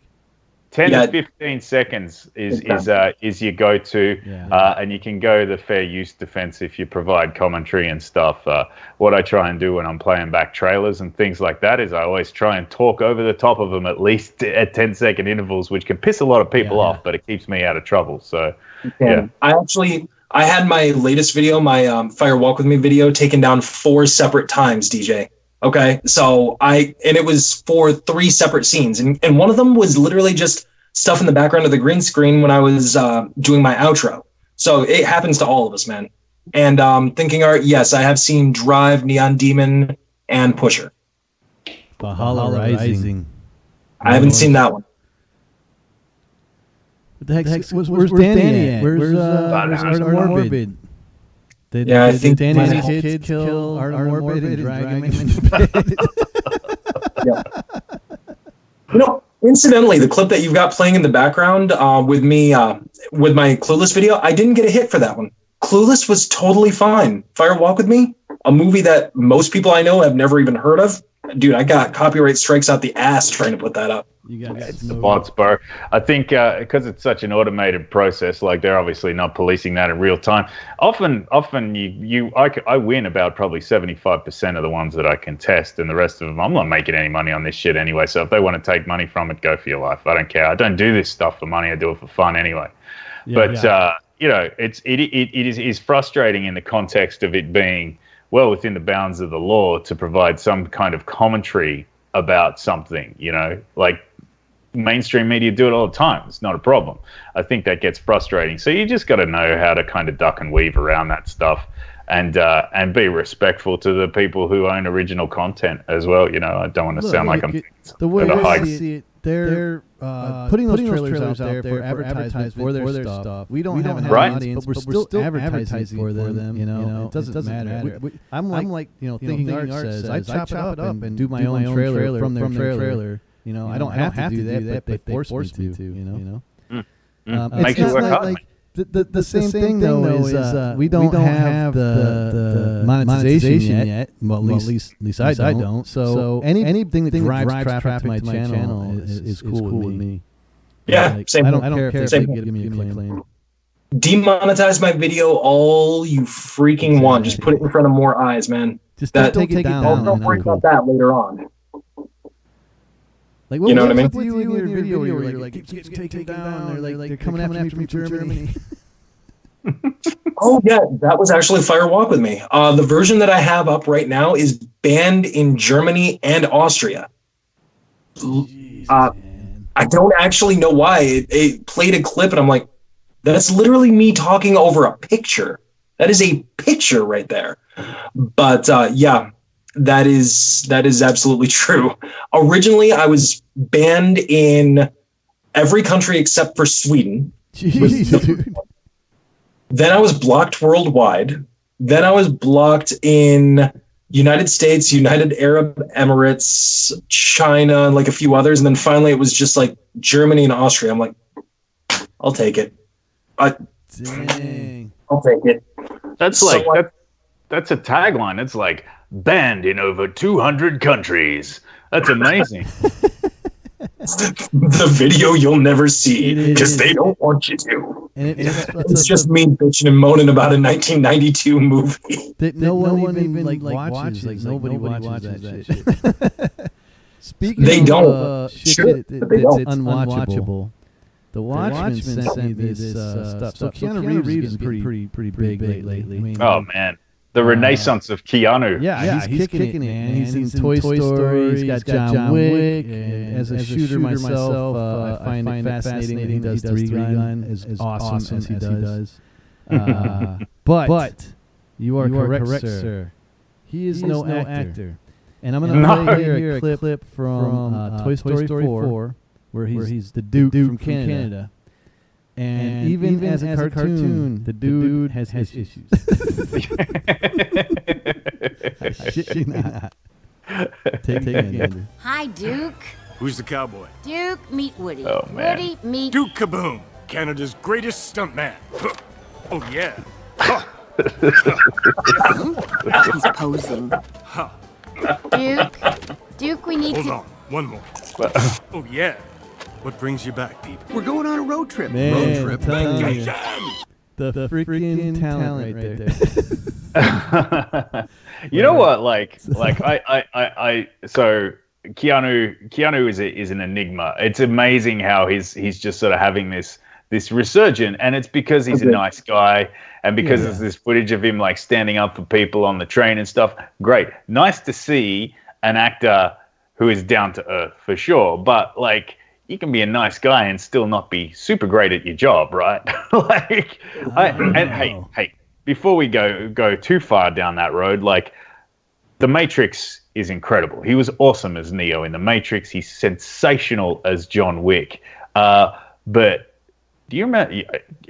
Speaker 6: 10 to 15 seconds is your go-to, and you can go the fair use defense if you provide commentary and stuff. What I try and do when I'm playing back trailers and things like that is I always try and talk over the top of them at least at 10-second intervals, which can piss a lot of people off, but it keeps me out of trouble. So, yeah.
Speaker 5: I had my latest video, my Fire Walk With Me video, taken down 4 separate times, DJ. Okay, so it was for 3 separate scenes, and one of them was literally just stuff in the background of the green screen when I was doing my outro. So it happens to all of us, man. And thinking art, yes, I have seen Drive, Neon Demon, and Pusher.
Speaker 4: Valhalla Rising.
Speaker 5: I haven't seen that one.
Speaker 4: What the heck? Where's Danny at? Where's Artem Morbid?
Speaker 5: I think
Speaker 4: Danny's kids kill Artem Morbid and drag him into bed.
Speaker 5: Yeah. You know, incidentally, the clip that you've got playing in the background with me, with my Clueless video, I didn't get a hit for that one. Clueless was totally fine. Fire Walk With Me, a movie that most people I know have never even heard of. Dude, I got copyright strikes out the ass trying to put that up.
Speaker 6: It's the bots, bro. I think because it's such an automated process, like they're obviously not policing that in real time. Often I win about probably 75% of the ones that I contest, and the rest of them, I'm not making any money on this shit anyway. So if they want to take money from it, go for your life. I don't care. I don't do this stuff for money. I do it for fun anyway. You know, it is frustrating in the context of it being well within the bounds of the law to provide some kind of commentary about something. You know, like. Mainstream media do it all the time. It's not a problem. I think that gets frustrating. So you just got to know how to kind of duck and weave around that stuff, and be respectful to the people who own original content as well. You know, I don't want to sound like I'm
Speaker 4: the way I see it. They're putting those trailers out there for advertisement for their stuff. We don't have an audience, but we're still advertising for them. You know, it doesn't matter. I'm like, you know, Thinking Art says, I chop it up and do my own trailer from their trailer. You know, I don't have to do that, but they force me to. You know,
Speaker 6: makes you work hard.
Speaker 4: The same thing though is we don't have the monetization yet. Well, at least I don't. So anything that drives traffic to my channel is cool with me.
Speaker 5: Yeah, same.
Speaker 4: I don't care if they give me a claim.
Speaker 5: Demonetize my video all you freaking want. Just put it in front of more eyes, man.
Speaker 4: Just don't take it down.
Speaker 5: Don't worry about that later on.
Speaker 4: Like, what,
Speaker 5: you know what I mean?
Speaker 4: With you in your video where you're like, get taken down. They're coming after me from Germany.
Speaker 5: Oh, yeah, that was actually Fire Walk With Me. The version that I have up right now is banned in Germany and Austria. I don't actually know why. It played a clip, and I'm like, that's literally me talking over a picture. That is a picture right there. But yeah, that is absolutely true. Originally, I was banned in every country except for Sweden.
Speaker 4: Jeez, dude.
Speaker 5: Then I was blocked worldwide. Then I was blocked in United States, United Arab Emirates, China, and like a few others. And then finally it was just like Germany and Austria. I'm like, I'll take it.
Speaker 4: Dang.
Speaker 5: I'll take it.
Speaker 6: That's like that's a tagline. It's like banned in over 200 countries. That's amazing.
Speaker 5: The video you'll never see because they don't want you to.
Speaker 4: And
Speaker 5: it's just me bitching and moaning about a 1992 movie.
Speaker 4: That no one even like watches. Like nobody watches that shit. Speaking
Speaker 5: they
Speaker 4: of
Speaker 5: don't.
Speaker 4: Shit
Speaker 5: but they don't.
Speaker 4: Unwatchable. The Watchman sent me this stuff. So Keanu Reeves is pretty big lately. I mean,
Speaker 6: oh man, the renaissance of Keanu.
Speaker 4: Yeah, he's kicking it, man. He's in Toy Story. He's got John Wick. And as a shooter myself, I find it fascinating that he does three gun as awesome as he does. But you are correct, sir. He is no actor. And I'm going to play here a clip from Toy Story 4. Where he's the Duke from Canada. And even as a cartoon, the dude has issues. I shit you not. Take it, Andrew.
Speaker 7: Hi, Duke.
Speaker 8: Who's the cowboy?
Speaker 7: Duke, meet Woody.
Speaker 6: Oh, man.
Speaker 7: Woody, meet...
Speaker 8: Duke Kaboom, Canada's greatest stuntman. Oh, yeah.
Speaker 7: He's posing. Duke, we need
Speaker 8: Hold
Speaker 7: to...
Speaker 8: on, one more. Oh, yeah. What brings you back, people?
Speaker 9: We're going on a road trip.
Speaker 4: Man,
Speaker 9: road trip.
Speaker 8: Vacation!
Speaker 4: The freaking talent right there.
Speaker 6: You know what? Like I so Keanu is an enigma. It's amazing how he's just sort of having this resurgence, and it's because he's a nice guy, and because there's this footage of him like standing up for people on the train and stuff. Great, nice to see an actor who is down to earth for sure. But like, you can be a nice guy and still not be super great at your job, right? Like, hey, before we go too far down that road, like, The Matrix is incredible. He was awesome as Neo in The Matrix. He's sensational as John Wick. But do you remember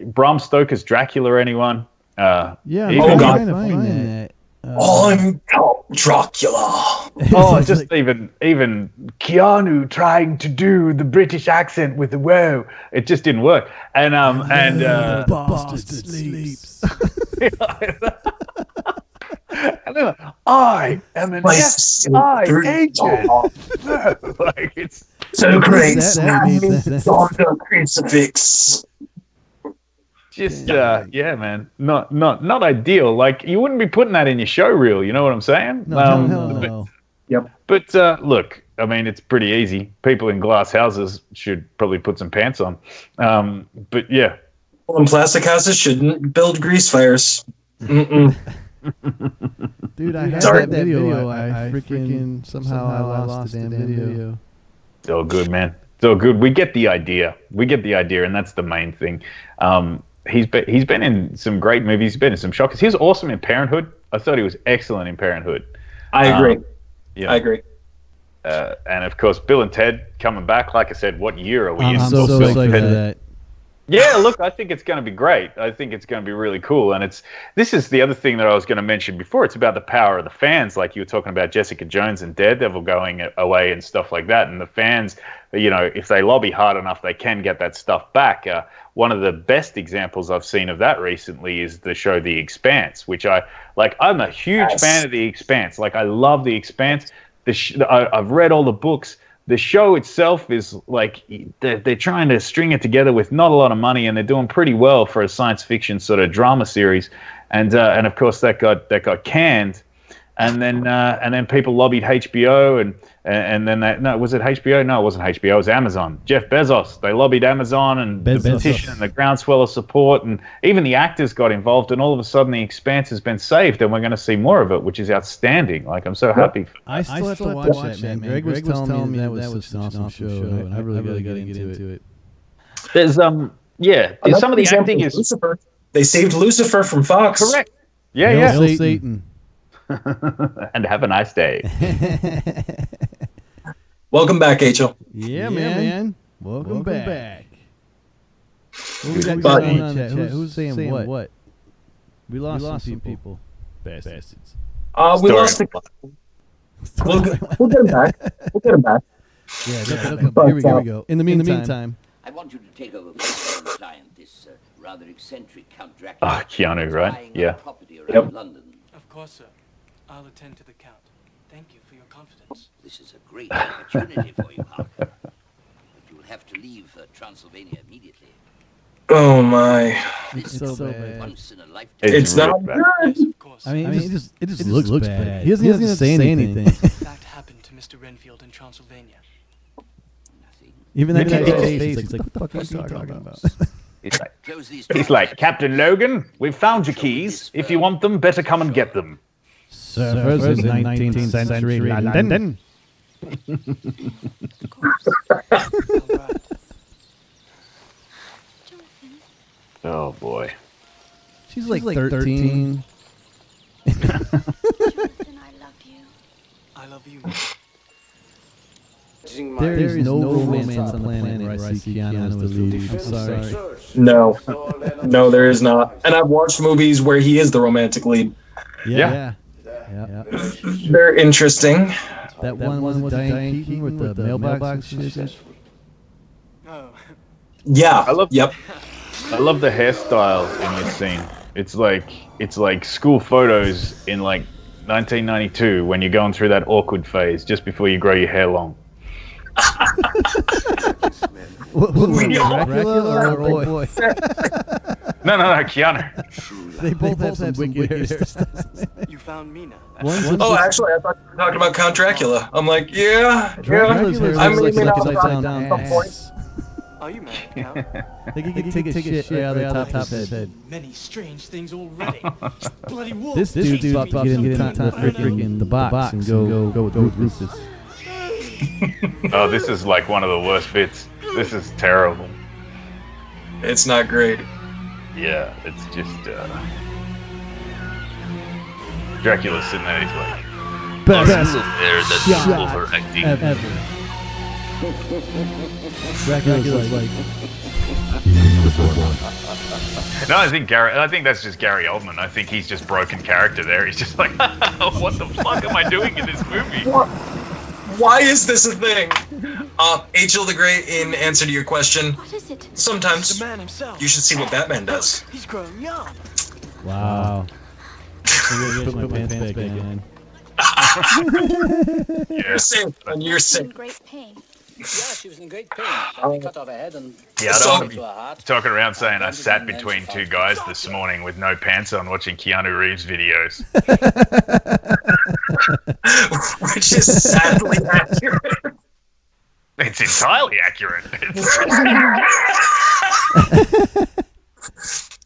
Speaker 6: Bram Stoker's Dracula? Anyone?
Speaker 4: Yeah,
Speaker 5: I'm
Speaker 4: trying to find that.
Speaker 5: I'm Count Dracula.
Speaker 6: Oh, just even Keanu trying to do the British accent with the whoa, it just didn't work. And
Speaker 4: Bastard sleeps.
Speaker 6: And then, I am an FBI agent. Like, it's
Speaker 5: So great.
Speaker 4: That
Speaker 5: On the crucifix.
Speaker 6: just yeah, man, not ideal. Like, you wouldn't be putting that in your show reel. You know what I'm saying?
Speaker 4: No.
Speaker 6: But look, I mean, it's pretty easy. People in glass houses should probably put some pants on. But yeah.
Speaker 5: Well, and plastic houses shouldn't build grease fires.
Speaker 4: Dude, I had that video. I freaking somehow I lost the damn video.
Speaker 6: It's all good, man. It's all good. We get the idea, and that's the main thing. He's been in some great movies. He's been in some shockers. He was awesome in Parenthood. I thought he was excellent in Parenthood.
Speaker 5: I agree.
Speaker 6: Yeah.
Speaker 5: I agree.
Speaker 6: And of course, Bill and Ted coming back. Like I said, what year are we in?
Speaker 4: I'm so excited for that.
Speaker 6: Yeah, look, I think it's going to be great. I think it's going to be really cool. And this is the other thing that I was going to mention before. It's about the power of the fans. Like you were talking about Jessica Jones and Daredevil going away and stuff like that. And the fans, you know, if they lobby hard enough, they can get that stuff back. One of the best examples I've seen of that recently is the show The Expanse, which I'm a huge fan of The Expanse. Like, I love The Expanse. I've read all the books. The show itself is like they're trying to string it together with not a lot of money, and they're doing pretty well for a science fiction sort of drama series. And of course that got canned. and then people lobbied HBO, and then was it HBO? No, it wasn't HBO. It was Amazon. Jeff Bezos. They lobbied Amazon and the petition and the groundswell of support, and even the actors got involved. And all of a sudden, The Expanse has been saved, and we're going to see more of it, which is outstanding. Like, I'm so happy.
Speaker 4: I still have to watch that, man. Greg was telling me that was an awesome show, and I really got to get into it.
Speaker 6: There's some of the acting is
Speaker 5: Lucifer. They saved Lucifer from Fox.
Speaker 6: Correct. Yeah.
Speaker 4: Satan.
Speaker 6: And have a nice day.
Speaker 5: Welcome back, Rachel.
Speaker 4: Yeah, man. Welcome back. Who's saying what? We lost some people. Bastards.
Speaker 5: We lost the... We'll get him back.
Speaker 4: Yeah, here we go. In the meantime...
Speaker 9: I want you to take over for the client, this rather eccentric Count Dracula.
Speaker 6: Ah, Keanu, right? Yeah.
Speaker 9: Property around London.
Speaker 10: Of course, sir. I'll attend to the Count. Thank you for your confidence.
Speaker 9: This is a great opportunity for you, Harker. But you'll have to leave Transylvania immediately.
Speaker 5: Oh my!
Speaker 4: It's so bad.
Speaker 9: Once in a lifetime.
Speaker 5: It's not
Speaker 10: Yes,
Speaker 5: good.
Speaker 10: of course.
Speaker 4: I mean, it just looks bad. He doesn't even say anything.
Speaker 10: That happened to Mr. Renfield in Transylvania.
Speaker 9: Nothing.
Speaker 4: Even that guy's face, it's like, what the fuck are you talking about?
Speaker 6: He's like, Captain Logan, we've found your keys. If you want them, better come and get them.
Speaker 4: Servers in 19th century London.
Speaker 10: Of course. All right.
Speaker 6: Oh boy.
Speaker 4: She's like 13.
Speaker 7: Jonathan, I love you.
Speaker 10: I love you.
Speaker 4: There is no romance on the planet where I see Keanu as the lead. I'm sorry.
Speaker 5: No, there is not. And I've watched movies where he is the romantic lead.
Speaker 4: Yeah.
Speaker 5: They're interesting.
Speaker 4: That one was Diane Keaton with the mailbox shit.
Speaker 10: Oh.
Speaker 5: Yeah.
Speaker 6: I love the hairstyle in this scene. It's like school photos in like 1992 when you're going through that awkward phase just before you grow your hair long.
Speaker 4: Dracula or boy?
Speaker 6: No, Keanu.
Speaker 4: They both have some wicked hairstyles.
Speaker 10: You found Mina.
Speaker 5: Oh, actually, I thought you were talking about Count Dracula. I'm like, yeah.
Speaker 4: Dracula's hair
Speaker 5: I'm
Speaker 4: looks
Speaker 5: leaving
Speaker 4: like
Speaker 5: out
Speaker 4: upside
Speaker 5: at
Speaker 4: down
Speaker 5: some point.
Speaker 4: ass.
Speaker 10: Are you married, Count?
Speaker 4: They could take a shit right out of the top of his head.
Speaker 10: Many strange things already. Bloody wolf.
Speaker 4: This dude's about to get into freaking the box and go with Rufus.
Speaker 6: Oh, this is like one of the worst bits. This is terrible.
Speaker 5: It's not great.
Speaker 6: Yeah, it's just Dracula's sitting there. He's like,
Speaker 4: Best
Speaker 11: there that's
Speaker 4: shot
Speaker 11: overacting.
Speaker 4: ever. Dracula's like
Speaker 6: no, I think that's just Gary Oldman. I think he's just broken character there. He's just like, what the fuck am I doing in this movie?
Speaker 5: Why is this a thing? H.L. the Great, in answer to your question,
Speaker 7: What is it?
Speaker 5: sometimes
Speaker 10: The man himself.
Speaker 5: you should see what Batman does.
Speaker 10: He's grown young.
Speaker 4: wow. Put my pants back in.
Speaker 5: You're safe, and you're
Speaker 7: In
Speaker 5: safe.
Speaker 7: great pain.
Speaker 9: Yeah, she was in great pain. They cut off her head and
Speaker 6: Yeah, I don't want to
Speaker 9: to
Speaker 6: be
Speaker 9: her heart.
Speaker 6: talking around saying I sat between two guys this morning with no pants on watching Keanu Reeves videos.
Speaker 5: Which is sadly accurate.
Speaker 6: It's entirely accurate.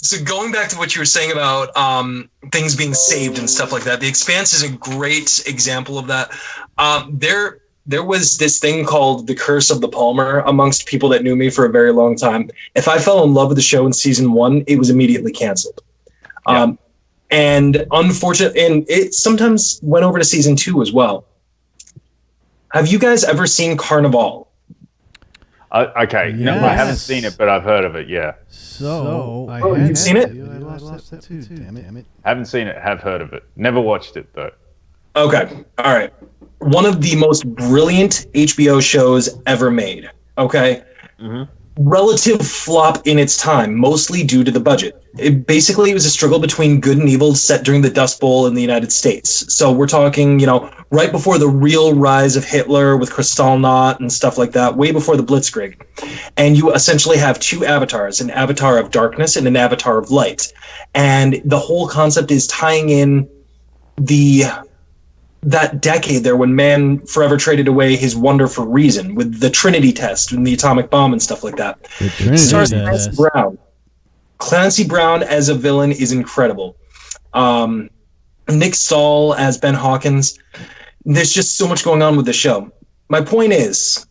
Speaker 5: So going back to what you were saying about things being saved and stuff like that, The Expanse is a great example of that. There was this thing called the Curse of the Palmer amongst people that knew me for a very long time. If I fell in love with the show in season 1, it was immediately canceled.
Speaker 6: Yeah.
Speaker 5: And unfortunately, and it sometimes went over to season 2 as well. Have you guys ever seen Carnival?
Speaker 6: Okay, no, I haven't seen it, but I've heard of it. Yeah,
Speaker 5: you've seen it?
Speaker 4: I lost that too. Damn it.
Speaker 6: haven't seen it, have heard of it. Never watched it though.
Speaker 5: Okay, all right. One of the most brilliant HBO shows ever made. Okay, relative flop in its time, mostly due to the budget. It basically was a struggle between good and evil set during the Dust Bowl in the United States. So we're talking, right before the real rise of Hitler with Kristallnacht and stuff like that, way before the Blitzkrieg. And you essentially have two avatars, an avatar of darkness and an avatar of light. And the whole concept is tying in the that decade there when man forever traded away his wonder for reason with the Trinity test and the atomic bomb and stuff like that. It stars Clancy Brown. Clancy Brown as a villain is incredible. Nick Stahl as Ben Hawkins. There's just so much going on with the show. My point is,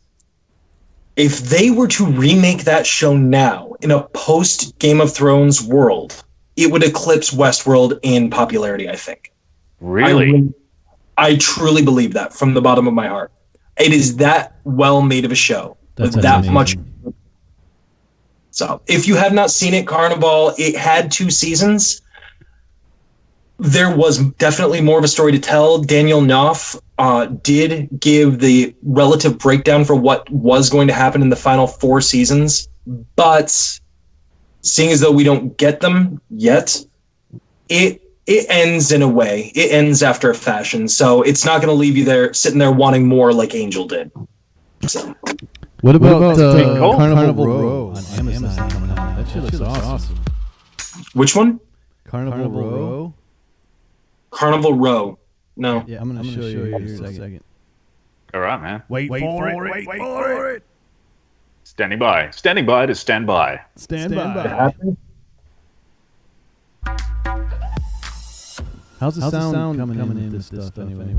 Speaker 5: if they were to remake that show now in a post Game of Thrones world, it would eclipse Westworld in popularity, I think.
Speaker 6: Really?
Speaker 5: I truly believe that from the bottom of my heart. It is that well made of a show. With that much. So if you have not seen it, Carnival, it had 2 seasons. There was definitely more of a story to tell. Daniel Knopf did give the relative breakdown for what was going to happen in the final 4 seasons. But seeing as though we don't get them yet, it ends in a way. It ends after a fashion. So it's not going to leave you there sitting there wanting more like Angel did. So.
Speaker 4: What about Carnival Row on Amazon coming out? That shit looks awesome.
Speaker 5: Which one?
Speaker 4: Carnival Row.
Speaker 5: Carnival Row. No.
Speaker 4: Yeah, I'm going to show you here in a second.
Speaker 6: All right, man.
Speaker 8: Wait for it.
Speaker 6: Standing by. Standing by to stand by.
Speaker 4: Stand by. How's the sound coming in this stuff anyway?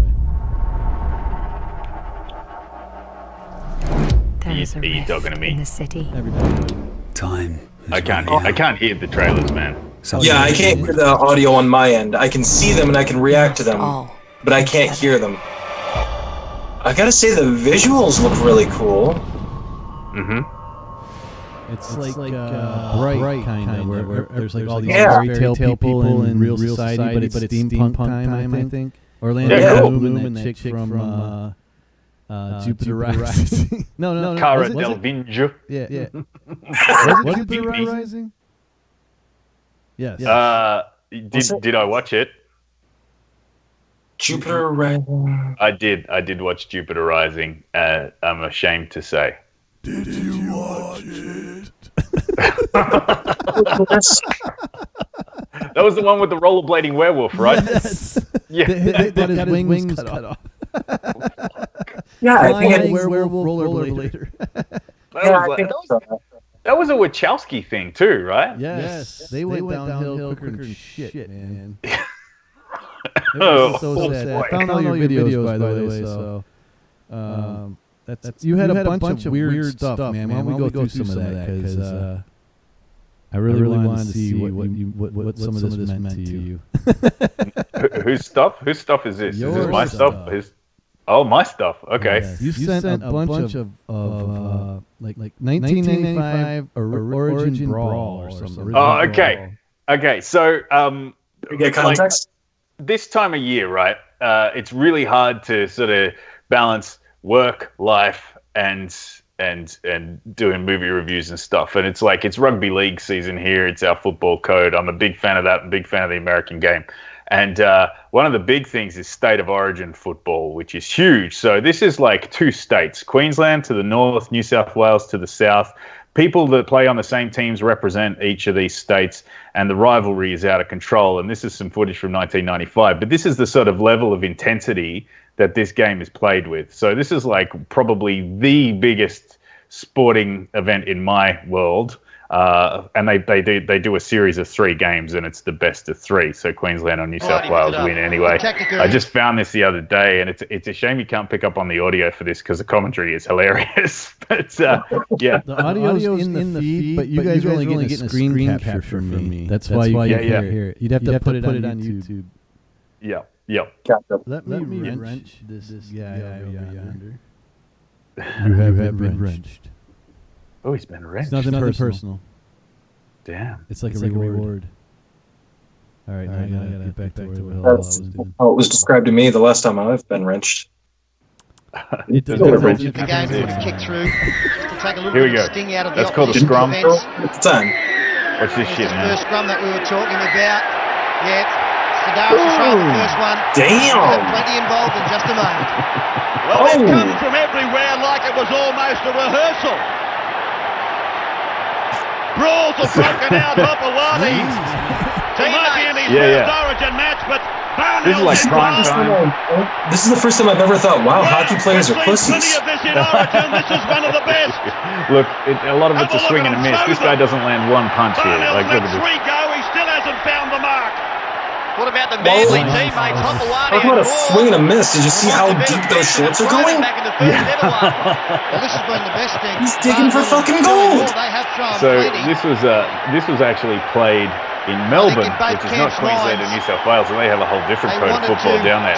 Speaker 7: There is a
Speaker 6: Are you
Speaker 7: rift
Speaker 6: talking to me?
Speaker 7: in the city.
Speaker 9: Time.
Speaker 6: I can't hear the trailers, man.
Speaker 5: Yeah, I can't hear the audio on my end. I can see them and I can react to them, but I can't hear them. I gotta say, the visuals look really cool.
Speaker 6: Mm-hmm.
Speaker 4: It's like bright kind of, where there's like all these fairy tale people in real society, but it's steampunk time, I think. Orlando Bloom and that chick from Jupiter Rising. No.
Speaker 6: Cara Delevingne.
Speaker 4: Yeah. Was it Jupiter Rising? Yes.
Speaker 6: Did I watch it?
Speaker 5: Jupiter Rising.
Speaker 6: I did watch Jupiter Rising. I'm ashamed to say.
Speaker 8: Did you watch it?
Speaker 6: That was the one with the rollerblading werewolf, right?
Speaker 4: Yes.
Speaker 6: Yeah.
Speaker 4: That got his wings cut off.
Speaker 5: Yeah, I think it's
Speaker 4: werewolf rollerblader.
Speaker 6: That was a Wachowski thing too, right?
Speaker 4: Yes. They went downhill quicker than shit, man. It was so sad. I found all your videos, by the way, so... You had a bunch of weird stuff, man. Why don't we go through some of that? Because I really wanted to see what some of this meant to you.
Speaker 6: Whose stuff? Whose stuff is this? Is this my stuff? My stuff. Okay.
Speaker 4: Yeah. You sent a bunch of like 1995 Origin Brawl or something.
Speaker 6: Oh, okay. Okay, so
Speaker 5: you get context?
Speaker 6: Like, this time of year, right? It's really hard to sort of balance work, life, and doing movie reviews and stuff. And it's like, it's rugby league season here. It's our football code. I'm a big fan of that. I'm a big fan of the American game. And one of the big things is state of origin football, which is huge. So this is like 2 states, Queensland to the north, New South Wales to the south. People that play on the same teams represent each of these states, and the rivalry is out of control. And this is some footage from 1995. But this is the sort of level of intensity that this game is played with. So this is like probably the biggest sporting event in my world. And they do a series of 3 games, and it's the best of 3. So Queensland or New South Wales win anyway. I just found this the other day, and it's a shame you can't pick up on the audio for this because the commentary is hilarious. But yeah,
Speaker 4: the audio's in the feed, but you guys are only getting a screen capture from me. That's why you can't hear it. You'd have to put it on YouTube.
Speaker 6: Yeah.
Speaker 4: Let me wrench this guy over yonder. You have been wrenched.
Speaker 6: Oh, he's been wrenched.
Speaker 4: It's nothing personal.
Speaker 6: Damn.
Speaker 4: It's like a reward. All right, now I gotta get back to where the hell I was doing.
Speaker 5: How it was described to me the last time I've been wrenched.
Speaker 6: It does get wrenched.
Speaker 11: The game kick through to take a little
Speaker 6: Here we
Speaker 11: bit
Speaker 6: go.
Speaker 11: of sting out of
Speaker 6: That's
Speaker 11: the
Speaker 6: called a scrum.
Speaker 5: It's time.
Speaker 6: What's this shit,
Speaker 11: the
Speaker 6: man?
Speaker 11: first scrum that we were talking about. Yeah, Sedaris controlled the first one.
Speaker 5: Damn.
Speaker 11: We'll have plenty involved in just a moment.
Speaker 12: Well, they've come from everywhere like it was almost a rehearsal. Brawls have broken out. Hopewadi. He might be in his first Origin match, but
Speaker 6: This is like prime time.
Speaker 5: This is the first time I've ever thought, wow, hockey players are pussies.
Speaker 12: This is one of the best.
Speaker 6: Look, a lot of it's a swing and a miss. This guy doesn't land one punch here. Like, look at this.
Speaker 12: Three go, he still hasn't found the mark.
Speaker 11: What about the Manly teammates, Hopewadi?
Speaker 5: Talk about a swing and a miss. Did you see how deep those shorts are going?
Speaker 11: Well, this has been the best thing.
Speaker 5: He's digging for fucking gold.
Speaker 6: So this was actually played in Melbourne, which is not Queensland and New South Wales, and they have a whole different code of football down there.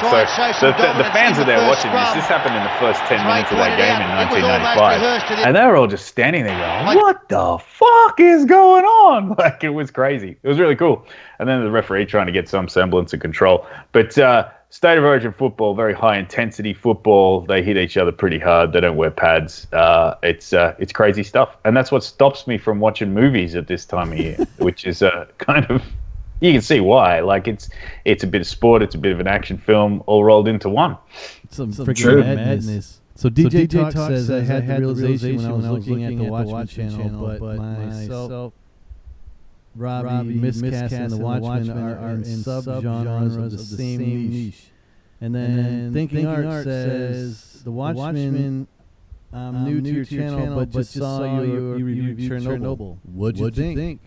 Speaker 6: So the fans are there watching this. This happened in the first 10 minutes of that game in 1995, and they were all just standing there going, "What the fuck is going on?" Like, it was crazy. It was really cool. And then the referee trying to get some semblance of control. But State of Origin football, very high intensity football. They hit each other pretty hard. They don't wear pads. It's crazy stuff, and that's what stops me from watching movies at this time of year, which is kind of, you can see why. Like, it's a bit of sport, it's a bit of an action film, all rolled into one.
Speaker 4: Some freaking madness. So DJ Talk says I had the realization when I was looking at the Watchman channel, but myself, Robbie, Miscast, and the Watchmen are in sub-genres of the same niche. And then Thinking Art says, the Watchmen, I'm new to your channel, but just saw you reviewed Chernobyl. What'd you think?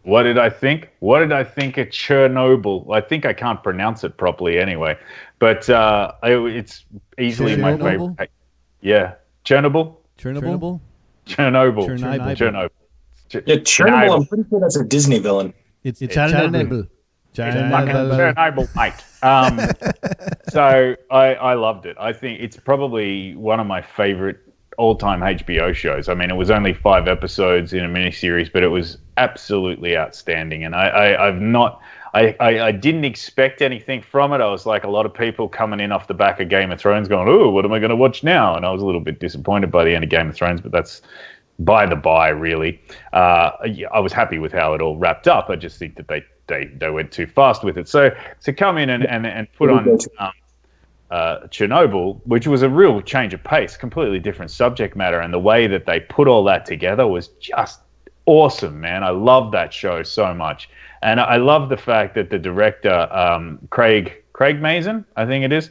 Speaker 6: What did I think? What did I think of Chernobyl? I think I can't pronounce it properly anyway, but it's easily my favorite. Yeah, Chernobyl.
Speaker 4: Chernobyl.
Speaker 5: Yeah, Chernobyl, I'm pretty sure that's a Disney villain.
Speaker 4: It's Chernobyl.
Speaker 6: Chernobyl, mate. So I loved it. I think it's probably one of my favorite all-time HBO shows. I mean, it was only 5 episodes in a miniseries, but it was absolutely outstanding. And I didn't expect anything from it. I was like a lot of people coming in off the back of Game of Thrones going, "Oh, what am I going to watch now?" And I was a little bit disappointed by the end of Game of Thrones, but that's by the by, really. I was happy with how it all wrapped up. I just think that they went too fast with it. So to come in and put on Chernobyl, which was a real change of pace, completely different subject matter, and the way that they put all that together was just awesome, man. I love that show so much. And I love the fact that the director, Craig Mazin, I think it is,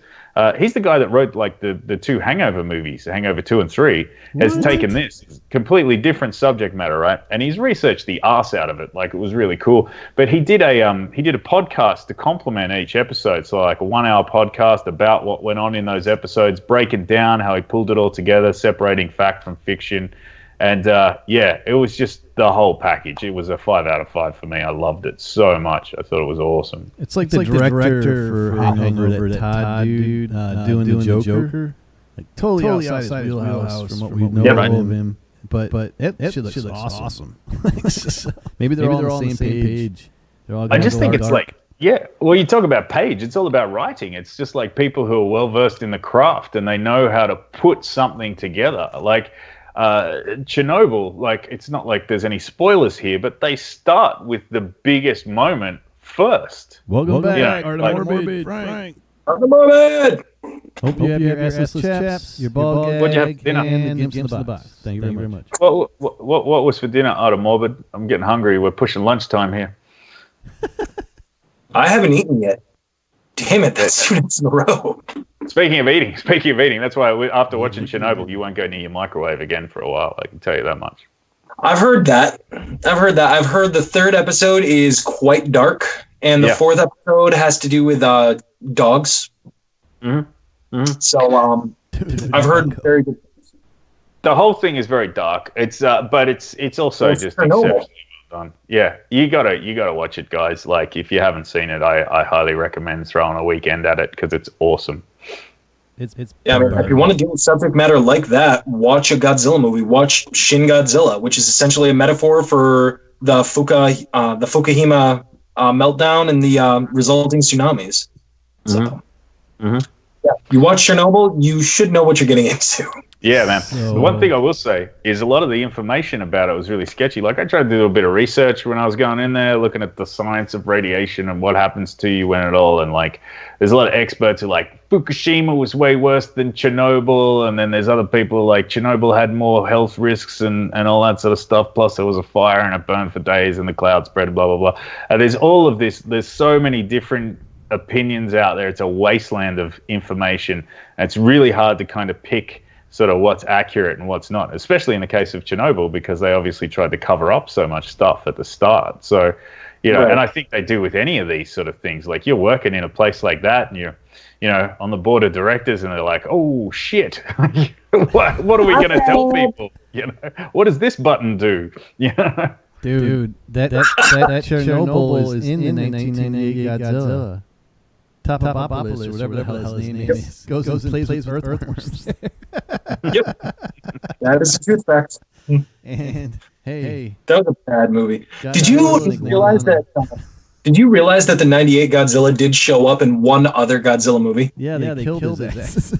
Speaker 6: he's the guy that wrote like the 2 Hangover movies, Hangover 2 and 3, has taken this completely different subject matter, right? And he's researched the arse out of it. Like, it was really cool. But he did a podcast to complement each episode. So like a 1-hour podcast about what went on in those episodes, breaking down how he pulled it all together, separating fact from fiction. And it was just the whole package. It was a 5 out of 5 for me. I loved it so much. I thought it was awesome.
Speaker 4: It's like the director for Hangover, that Todd dude doing the Joker. Like totally outside his wheelhouse from what we know of him. But that shit looks awesome. Maybe they're all on the same page.
Speaker 6: I just think it's like, well, you talk about page. It's all about writing. It's just like people who are well versed in the craft and they know how to put something together. Like Chernobyl, like, it's not like there's any spoilers here, but they start with the biggest moment first.
Speaker 4: Welcome back, Art of Morbid, Frank.
Speaker 5: Art of Morbid.
Speaker 4: Hope you have your assless chaps, your ball gag,
Speaker 6: what'd you have for dinner?
Speaker 4: And the gimps in the box. Thank you very much.
Speaker 6: What was for dinner, Art of Morbid? I'm getting hungry. We're pushing lunchtime here.
Speaker 5: I haven't eaten yet. Damn it, that's 2 nights in a row.
Speaker 6: Speaking of eating, that's why after watching Chernobyl, you won't go near your microwave again for a while. I can tell you that much.
Speaker 5: I've heard that. I've heard the 3rd episode is quite dark, and the 4th episode has to do with dogs.
Speaker 6: Mm-hmm. Mm-hmm.
Speaker 5: So I've heard very good things.
Speaker 6: The whole thing is very dark. It's but it's also just exceptionally well done. Yeah, you gotta watch it, guys. Like, if you haven't seen it, I highly recommend throwing a weekend at it because it's awesome.
Speaker 5: If you want to do subject matter like that, watch a Godzilla movie. Watch Shin Godzilla, which is essentially a metaphor for the Fukushima meltdown and the resulting tsunamis. So, you watch Chernobyl, you should know what you're getting into.
Speaker 6: Yeah, man. The one thing I will say is a lot of the information about it was really sketchy. Like, I tried to do a bit of research when I was going in there, looking at the science of radiation and what happens to you when it all, and like, there's a lot of experts who are like, Fukushima was way worse than Chernobyl, and then there's other people like Chernobyl had more health risks and all that sort of stuff. Plus there was a fire and it burned for days and the cloud spread, blah, blah, blah. And there's all of this. There's so many different opinions out there. It's a wasteland of information. And it's really hard to kind of pick sort of what's accurate and what's not, especially in the case of Chernobyl, because they obviously tried to cover up so much stuff at the start. So, you know, and I think they do with any of these sort of things. Like, you're working in a place like that and you're, you know, on the board of directors and they're like, oh, shit, what are we going to tell people? You know, what does this button do? You know?
Speaker 4: Dude, that Chernobyl is in the 1998 Godzilla. Topopolis, or whatever the hell his name is, goes and plays with earthworms.
Speaker 5: Yep, that is a true fact.
Speaker 4: And hey,
Speaker 5: that was a bad movie. Did you realize that? Did you realize that the '98 Godzilla did show up in one other Godzilla movie?
Speaker 4: Yeah, they killed his ass.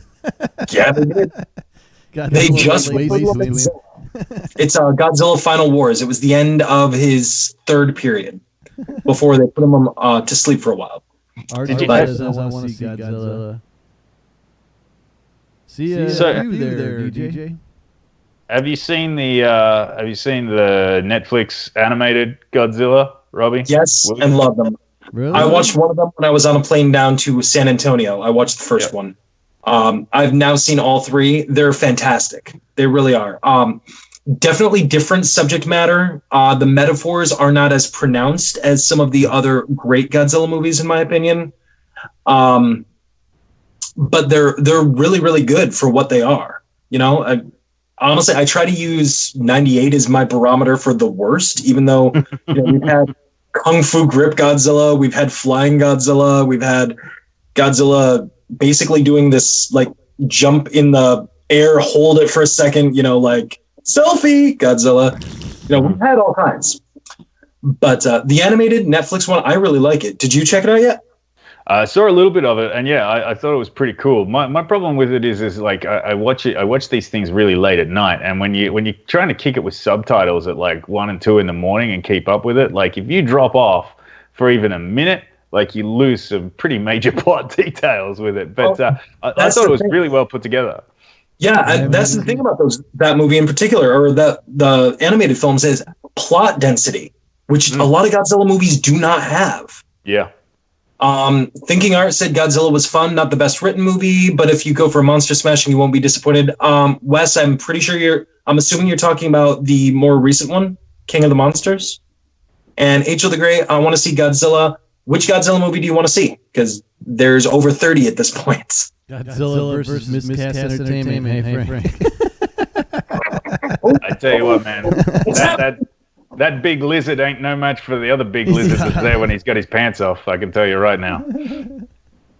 Speaker 5: Yeah, they did. They just it's Godzilla Final Wars. It was the end of his third period before they put him to sleep for a while.
Speaker 4: RJ says I want to see Godzilla. See you there, DJ.
Speaker 6: Have you seen the Netflix animated Godzilla, Robbie?
Speaker 5: Yes, and love them.
Speaker 4: Really?
Speaker 5: I watched one of them when I was on a plane down to San Antonio. I watched the first one. I've now seen all three. They're fantastic. They really are. Definitely different subject matter. The metaphors are not as pronounced as some of the other great Godzilla movies, in my opinion. But they're really, really good for what they are. You know, honestly, I try to use 98 as my barometer for the worst, even though we've had Kung Fu Grip Godzilla, we've had Flying Godzilla, we've had Godzilla basically doing this like jump in the air, hold it for a second, like selfie Godzilla. We've had all kinds. But the animated Netflix one, I really like it. Did you check it out yet?
Speaker 6: I saw a little bit of it, and yeah, I thought it was pretty cool. My problem with it is like I watch these things really late at night, and when you're trying to kick it with subtitles at like 1 and 2 in the morning and keep up with it, like if you drop off for even a minute, like you lose some pretty major plot details with it. But I thought it was really well put together.
Speaker 5: Yeah, that's the thing about that movie in particular, or the animated films, is plot density, which a lot of Godzilla movies do not have.
Speaker 6: Yeah.
Speaker 5: Thinking Art said Godzilla was fun, not the best written movie, but if you go for monster smashing, you won't be disappointed. Wes, I'm pretty sure I'm assuming you're talking about the more recent one, King of the Monsters. And H.O. the Great, I want to see Godzilla. Which Godzilla movie do you want to see? Because there's over 30 at this point.
Speaker 4: Godzilla versus Miscast Entertainment. Hey, Frank.
Speaker 6: I tell you what, man, that big lizard ain't no match for the other big lizard that's there when he's got his pants off. I can tell you right now.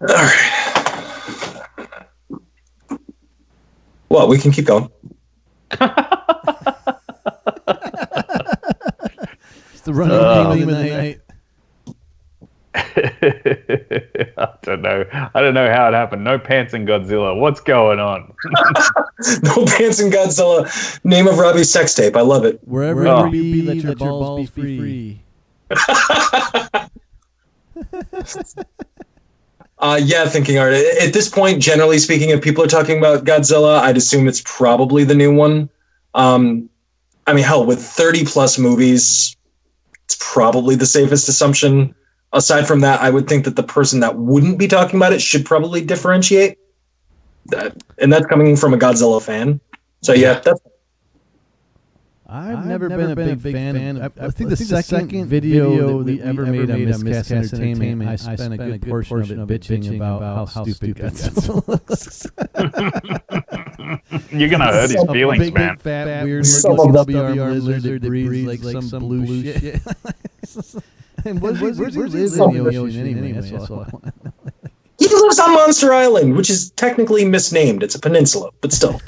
Speaker 5: All right. Well, we can keep going.
Speaker 4: It's the running theme of the night.
Speaker 6: I don't know how it happened. No pants in Godzilla. What's going on?
Speaker 5: No pants in Godzilla. Name of Robbie's sex tape. I love it.
Speaker 4: Wherever you be, let your balls be free.
Speaker 5: Yeah, Thinking Art. At this point, generally speaking, if people are talking about Godzilla, I'd assume it's probably the new one. I mean, hell, with 30 plus movies, it's probably the safest assumption. Aside from that, I would think that the person that wouldn't be talking about it should probably differentiate. And that's coming from a Godzilla fan. So yeah, that's...
Speaker 4: I've never been a big fan. I think the second video that we ever made on Miscast Entertainment, I spent a good portion of it bitching about how stupid Godzilla looks.
Speaker 6: You're going to hurt his feelings,
Speaker 4: big,
Speaker 6: man.
Speaker 4: Big, fat, weird, WR lizard that breathes like some blue shit. And where's he live in the ocean anyway? That's all I want to know.
Speaker 5: He lives on Monster Island, which is technically misnamed. It's a peninsula, but still.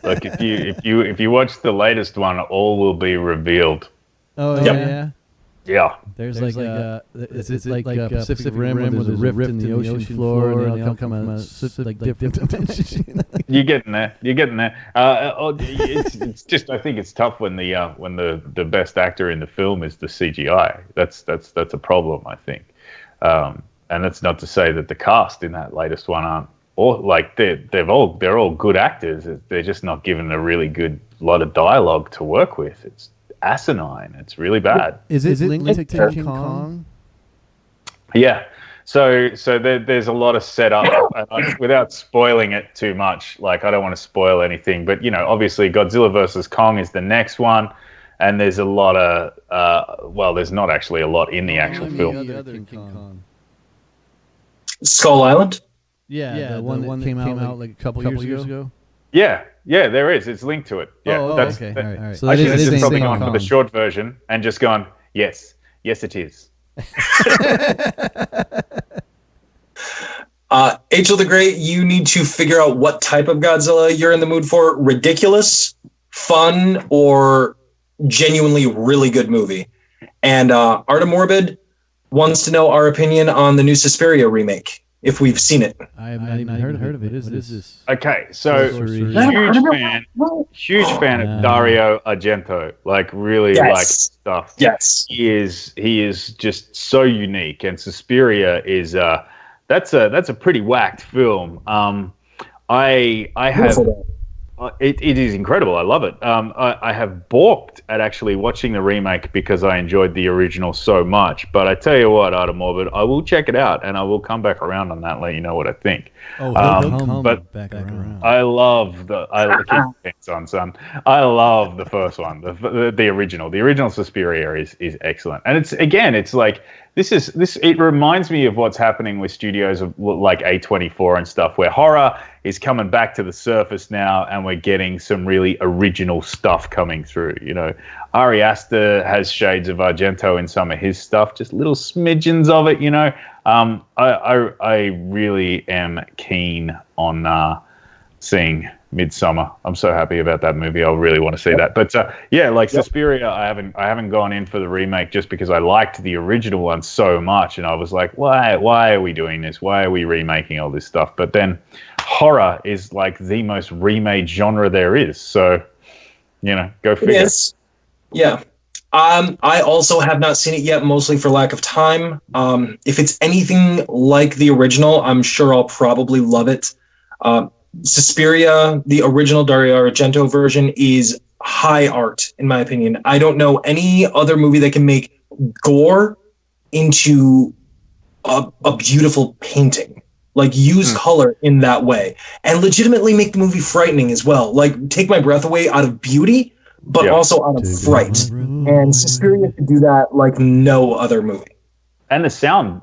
Speaker 6: Look, if you watch the latest one, all will be revealed.
Speaker 4: Oh yeah.
Speaker 6: Yeah.
Speaker 4: There's like a Pacific Rim where there's a rift in the ocean floor, and they all come out like different dimensions.
Speaker 6: You're getting there. It's just, I think it's tough when the best actor in the film is the CGI. That's a problem, I think. And that's not to say that the cast in that latest one aren't, or like they're all good actors. They're just not given a really good lot of dialogue to work with. It's asinine. It's really bad.
Speaker 4: Is it linked to King Kong?
Speaker 6: Yeah. there's a lot of setup, without spoiling it too much. Like, I don't want to spoil anything, but obviously Godzilla versus Kong is the next one, and there's a lot of there's not actually a lot in the actual film.
Speaker 4: The other King Kong.
Speaker 5: Skull Island?
Speaker 4: Yeah, the one that came out like a couple years ago.
Speaker 6: Yeah, there is. It's linked to it. Yeah,
Speaker 4: okay. All right.
Speaker 6: So I should have just probably gone for the short version and just gone, yes, it is.
Speaker 5: Angel the Great, you need to figure out what type of Godzilla you're in the mood for. Ridiculous, fun, or genuinely really good movie. And Arta Morbid wants to know our opinion on the new Suspiria remake, if we've seen it.
Speaker 4: I have not even heard of it. What is this?
Speaker 6: Okay, so huge fan of Dario Argento. Like, really like stuff.
Speaker 5: Yes,
Speaker 6: he is just so unique, and Suspiria is that's a pretty whacked film. I have. It is incredible. I love it. I have balked at actually watching the remake because I enjoyed the original so much. But I tell you what, Arta Morbid, I will check it out and I will come back around on that and let you know what I think.
Speaker 4: But back around.
Speaker 6: I love son. I love the first one, the original. The original Suspiria is excellent, and it's like it reminds me of what's happening with studios like A24 and stuff, where horror is coming back to the surface now, and we're getting some really original stuff coming through. Ari Aster has shades of Argento in some of his stuff, just little smidgens of it. I really am keen on seeing Midsummer. I'm so happy about that movie. I really want to see that. But Suspiria, I haven't gone in for the remake just because I liked the original one so much, and I was like, why are we doing this? Why are we remaking all this stuff? But then horror is like the most remade genre there is. So, go figure.
Speaker 5: Yes. Yeah. I also have not seen it yet, mostly for lack of time. If it's anything like the original, I'm sure I'll probably love it. Suspiria, the original Dario Argento version, is high art, in my opinion. I don't know any other movie that can make gore into a beautiful painting. Like, use color in that way. And legitimately make the movie frightening as well. Like, take my breath away out of beauty, but also out of fright. And Suspiria could do that like no other movie.
Speaker 6: And the sound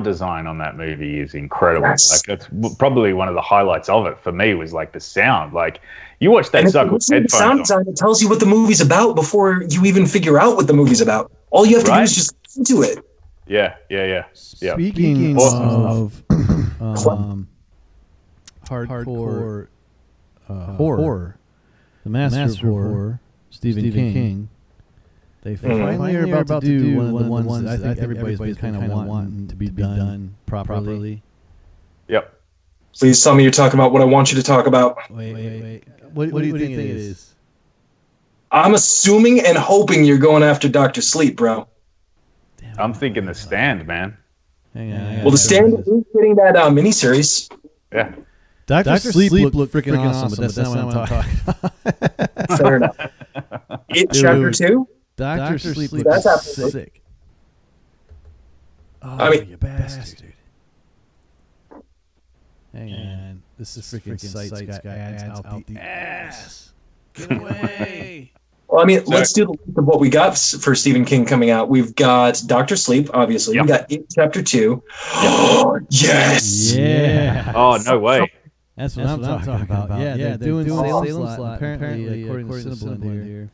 Speaker 6: design on that movie is incredible.
Speaker 5: Yes.
Speaker 6: Like, that's probably one of the highlights of it for me, was like the sound. Like, you watch that sucker with headphones
Speaker 5: sound design, it tells you what the movie's about before you even figure out what the movie's about. All you have to do is just listen to it.
Speaker 6: Yeah.
Speaker 4: Speaking of hardcore horror, the master of horror, Stephen King. They finally are about to do one of the ones that I think everybody's been kind of wanting to be done properly.
Speaker 6: Yep.
Speaker 5: Please tell me you're talking about what I want you to talk about.
Speaker 4: Wait. What do you think it is?
Speaker 5: I'm assuming and hoping you're going after Dr. Sleep, bro.
Speaker 6: I'm thinking The Stand, man.
Speaker 5: Well, The Stand is getting that miniseries.
Speaker 6: Yeah.
Speaker 4: Dr. Sleep looked freaking awesome, but that's not what I'm talking about.
Speaker 5: Fair enough. Chapter 2?
Speaker 4: Dr. Sleep
Speaker 5: that's
Speaker 4: looks sick.
Speaker 5: I mean,
Speaker 4: you bastard. Hang on. This is freaking Sight's got ads out the ass. Get away.
Speaker 5: Well, I mean, let's do the list of what we got for Stephen King coming out. We've got Dr. Sleep, obviously. Yep. We got It Chapter 2. Yes!
Speaker 4: Yeah.
Speaker 6: Oh, no way.
Speaker 4: That's what I'm talking about. Yeah, they're doing Salem's Lot, apparently, according to Cineblend here.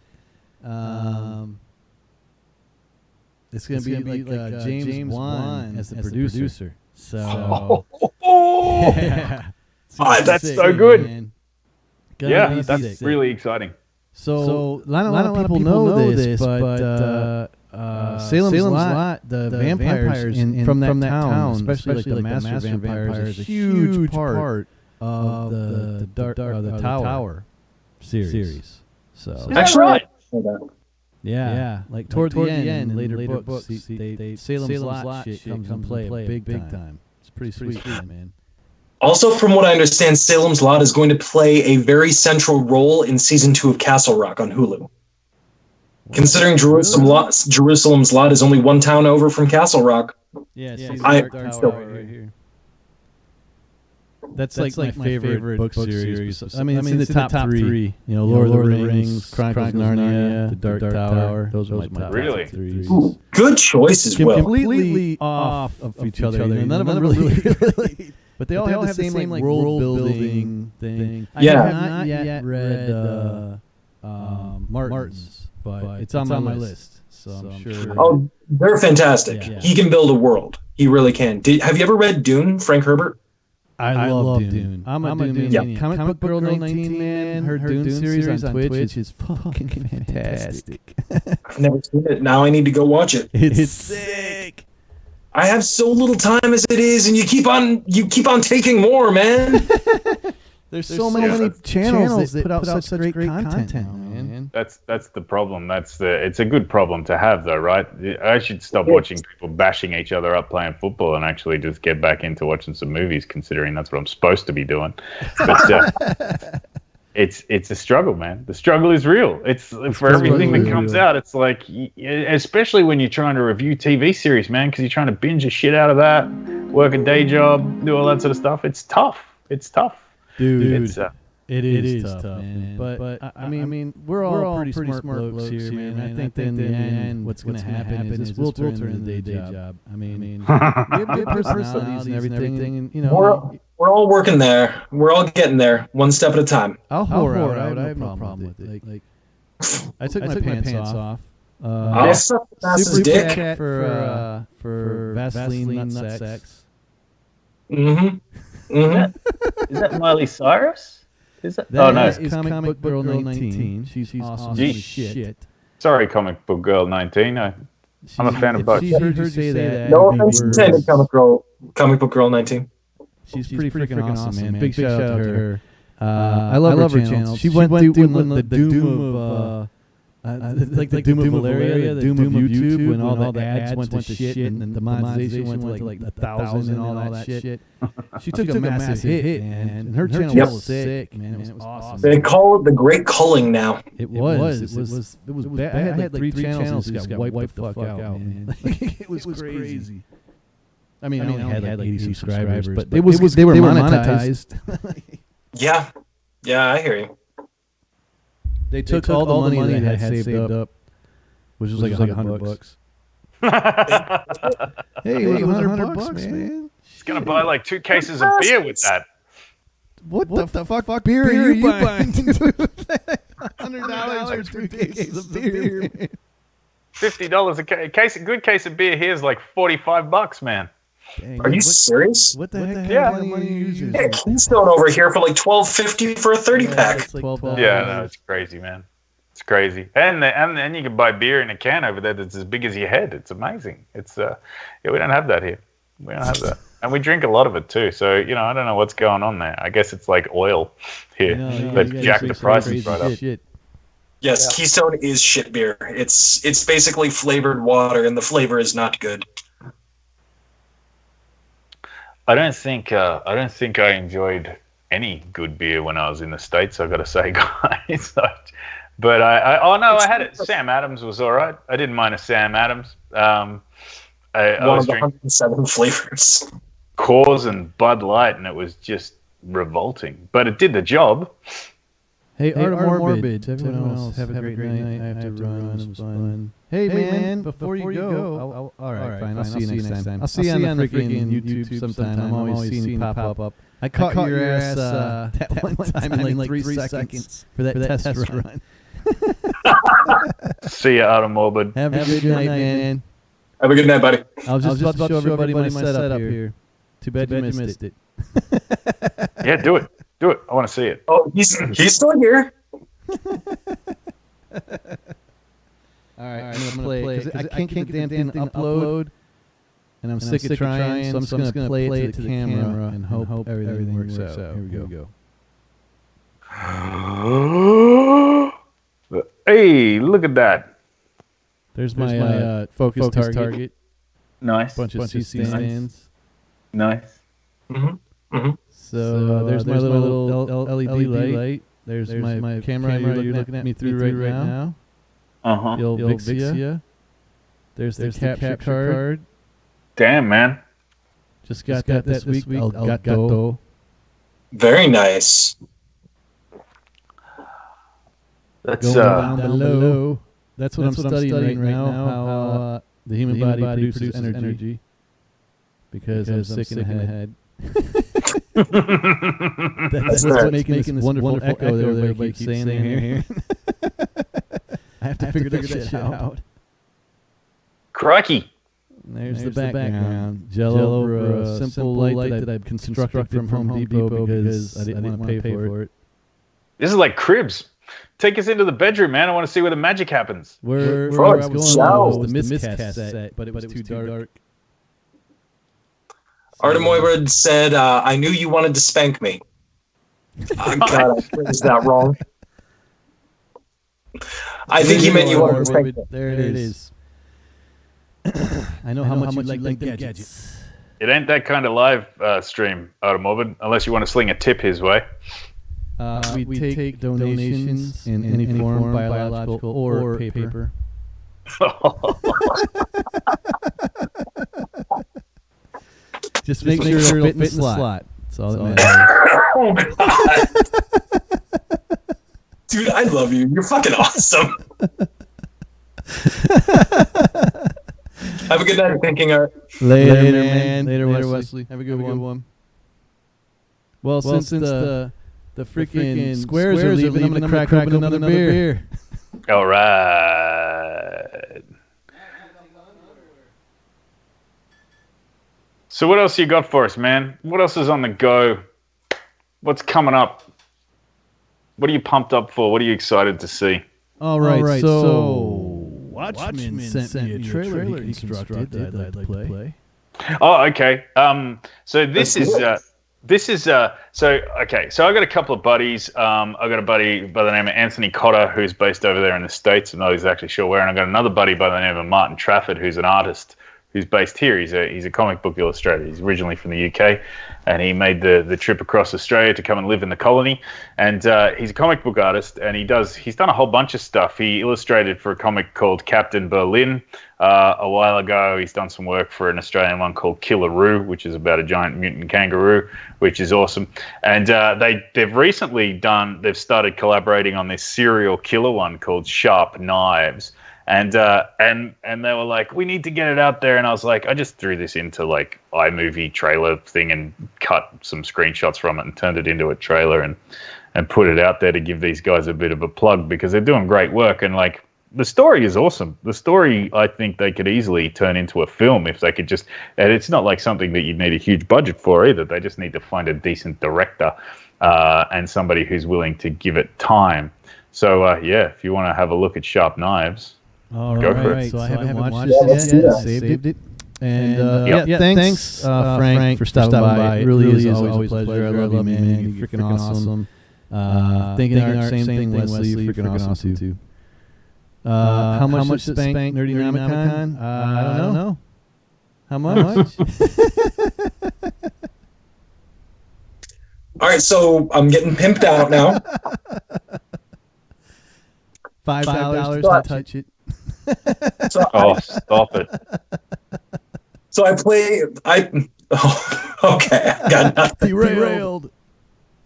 Speaker 4: It's going to be like James Wan as the producer. So, yeah.
Speaker 6: That's
Speaker 4: sick,
Speaker 6: so good.
Speaker 4: Man.
Speaker 6: Yeah, that's really exciting.
Speaker 4: So not a lot of people know this, but Salem's Lot, the vampires from that town, especially like the master vampires, is a huge part of the Tower series. So
Speaker 5: actually, right.
Speaker 4: Yeah, like toward the end, later books, Salem's Lot shit comes and play big time. It's pretty sweet, man.
Speaker 5: Also, from what I understand, Salem's Lot is going to play a very central role in season 2 of Castle Rock on Hulu. Considering Jerusalem's lot is only one town over from Castle Rock.
Speaker 4: Yeah,
Speaker 5: Dark
Speaker 4: Tower right here. That's like my favorite book series. I mean, it's in the top three. You know, Lord of the Rings, Chronicles of Narnia, The Dark Tower. Those are my top three.
Speaker 5: Good choice as well.
Speaker 4: Completely off of each other. None of them really. But they all have the same like world building thing.
Speaker 5: Yeah.
Speaker 4: I have not yet read Martin's, but it's on my list. So I'm sure.
Speaker 5: Oh, they're fantastic.
Speaker 4: Yeah.
Speaker 5: He can build a world. He really can. Have you ever read Dune, Frank Herbert?
Speaker 4: I love Dune. I'm a Dune. Yeah. Comic Book Girl 19, man. Her Dune series on Twitch is fucking fantastic.
Speaker 5: I've never seen it. Now I need to go watch it.
Speaker 4: It's sick.
Speaker 5: I have so little time as it is, and you keep on taking more, man.
Speaker 4: There's so many channels that put out such great content, man.
Speaker 6: That's the problem. It's a good problem to have, though, right? I should stop watching people bashing each other up playing football and actually just get back into watching some movies, considering that's what I'm supposed to be doing. But it's a struggle, man. The struggle is real. It's for everything that comes out. It's like, especially when you're trying to review TV series, man, because you're trying to binge the shit out of that, work a day job, do all that sort of stuff. It's tough.
Speaker 4: Dude, it is tough, man. But I mean, we're all pretty smart blokes here, man. I think in the end, what's going to happen is we'll turn into the day job. I mean, we have good personalities and everything, and you know,
Speaker 5: we're all working there. We're all getting there, one step at a time.
Speaker 4: I'll whore out. I have no problem with it. Like, I took my pants off.
Speaker 5: I'll suck the fastest dick
Speaker 4: for Vaseline nut sex.
Speaker 6: Is that Miley Cyrus? Is that?
Speaker 4: Oh no, it's Comic Book Girl 19. She's awesome as shit.
Speaker 6: Sorry, Comic Book Girl 19. I'm a fan of both.
Speaker 4: She heard you say that.
Speaker 5: No offense intended, Comic Book Girl 19.
Speaker 4: She's pretty freaking awesome, man. Big shout out to her. I love her channel. She went through the doom of like the doom of Valeria, the doom of YouTube, when all the ads went to shit and the monetization went to like 1,000 and all that shit. She took a massive hit, man. And her channel was sick, man. It was awesome.
Speaker 5: They call it the Great Culling now.
Speaker 4: It was bad. I had like 3 channels that just got wiped the fuck out, man. It was crazy. I mean, I only had like 80 subscribers, but they were monetized.
Speaker 5: Yeah, I hear you.
Speaker 4: They took all the money that I had saved up, which was like $100. Hey, it was $100, man.
Speaker 6: He's gonna buy like 2 cases of beer with that.
Speaker 4: What the fuck beer are you buying? $100 for 2 cases of beer.
Speaker 6: $50 a case. A good case of beer here is like $45, man.
Speaker 5: Dang, are you serious?
Speaker 4: What the heck?
Speaker 6: Yeah.
Speaker 4: Money are you using?
Speaker 5: Yeah, Keystone over here for like $12.50 for a 30-pack.
Speaker 4: Like $12.
Speaker 6: Yeah, no, it's crazy, man. It's crazy. And then you can buy beer in a can over there that's as big as your head. It's amazing. It's we don't have that here. We don't have that. And we drink a lot of it too. So, I don't know what's going on there. I guess it's like oil here. But jack the prices right up.
Speaker 4: Shit.
Speaker 5: Yes, Keystone is shit beer. It's basically flavored water, and the flavor is not good.
Speaker 6: I don't think I enjoyed any good beer when I was in the States, I've got to say, guys. But I had it. Sam Adams was all right. I didn't mind a Sam Adams. I was
Speaker 5: drinking 107 flavors.
Speaker 6: Coors and Bud Light, and it was just revolting. But it did the job.
Speaker 4: Hey, Art Morbid. Everyone else, have a great night. I have to run. It was fun. Hey, man, before you go. All right, fine. I'll see you next time. I'll see you on the freaking YouTube sometime. I'm always seeing you pop up. I caught your ass that one time in like 3 seconds for that test run.
Speaker 6: See ya, Art Morbid.
Speaker 4: Have a good night, man.
Speaker 5: Have a good night, buddy.
Speaker 4: I was just about to show everybody my setup here. Too bad you missed it.
Speaker 6: Yeah, do it. Do it. I want to see it.
Speaker 5: Oh, he's still here.
Speaker 4: All right, I'm gonna play because I can't get the damn thing to upload, and I'm sick of trying. So I'm just gonna play it to the camera and hope everything works out. Here we go.
Speaker 6: Hey, look at that.
Speaker 4: There's my focus target.
Speaker 6: Nice.
Speaker 4: Bunch of CC stands.
Speaker 6: Nice.
Speaker 4: So there's my little LED light. There's my camera you're looking at me through right now. The old Vixia. There's the capture card.
Speaker 6: Damn, man.
Speaker 4: Just got that this week. El Gato.
Speaker 5: Very nice.
Speaker 6: That's
Speaker 4: down below. That's what I'm studying right now. How the human body produces energy. Because I'm sick in the head. That's what's making this wonderful echo that everybody keeps saying here. I have to figure that shit out.
Speaker 6: Crikey.
Speaker 4: There's the background. Jello over a simple light that I've constructed from Home Depot because I didn't want to pay for it.
Speaker 6: This is like Cribs. Take us into the bedroom, man. I want to see where the magic happens.
Speaker 4: Where I was going was the Miscast set, but it was too dark.
Speaker 5: Artemoybird said, I knew you wanted to spank me. God, I phrased that wrong. I think he meant you wanted to spank me.
Speaker 4: There it is. I know how much you like them gadgets.
Speaker 6: It ain't that kind of live stream, Artemorbid, unless you want to sling a tip his way.
Speaker 4: We take donations in any form, biological or paper. Just make sure it'll fit in the slot. That's all that matters.
Speaker 5: Oh my God. Dude, I love you. You're fucking awesome. Have a good night thinking art.
Speaker 4: Later, man. Later, Wesley. Have a good one. Well, since the freaking squares are leaving, I'm going to crack open another beer.
Speaker 6: All right. So what else you got for us, man? What else is on the go? What's coming up? What are you pumped up for? What are you excited to see?
Speaker 4: All right. So Watchman sent me a trailer he constructed that I'd like to play.
Speaker 6: Oh, okay. So So I got a couple of buddies. I got a buddy by the name of Anthony Cotter, who's based over there in the States. I'm not exactly sure where. And I got another buddy by the name of Martin Trafford, who's an artist who's based here. He's a comic book illustrator. He's originally from the UK, and he made the trip across Australia to come and live in the colony. And he's a comic book artist, and he's done a whole bunch of stuff. He illustrated for a comic called Captain Berlin a while ago. He's done some work for an Australian one called Killaroo, which is about a giant mutant kangaroo, which is awesome. And they've started collaborating on this serial killer one called Sharp Knives. And they were like, we need to get it out there. And I was like, I just threw this into like iMovie trailer thing and cut some screenshots from it and turned it into a trailer and put it out there to give these guys a bit of a plug because they're doing great work. And like the story is awesome. The story, I think they could easily turn into a film if they could just, and it's not like something that you'd need a huge budget for either. They just need to find a decent director and somebody who's willing to give it time. So if you want to have a look at Sharp Knives, go for it.
Speaker 4: So I haven't watched it yet. Saved it. And thanks, Frank, for stopping by. It really is always a pleasure. I love you, man. You're freaking awesome. Thinking art, same thing, Wesley. You're freaking awesome, too. How much did Spank Nerdynomicon? I don't know. How much?
Speaker 5: All right, so I'm getting pimped out now.
Speaker 4: $5 to touch it.
Speaker 6: Stop it.
Speaker 5: So okay, I got nothing.
Speaker 4: Derailed.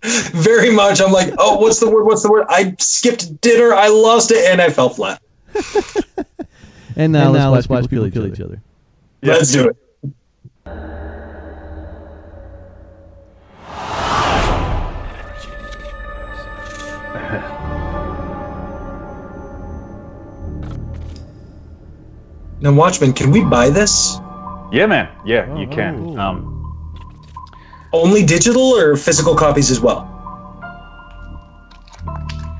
Speaker 5: Very much. I'm like, oh, what's the word? I skipped dinner, I lost it, and I fell flat.
Speaker 4: and now let's watch people kill each other.
Speaker 5: Yeah. Let's do it. Now, Watchman, can we buy this?
Speaker 6: Yeah, man. Yeah, you can.
Speaker 5: Only digital or physical copies as well?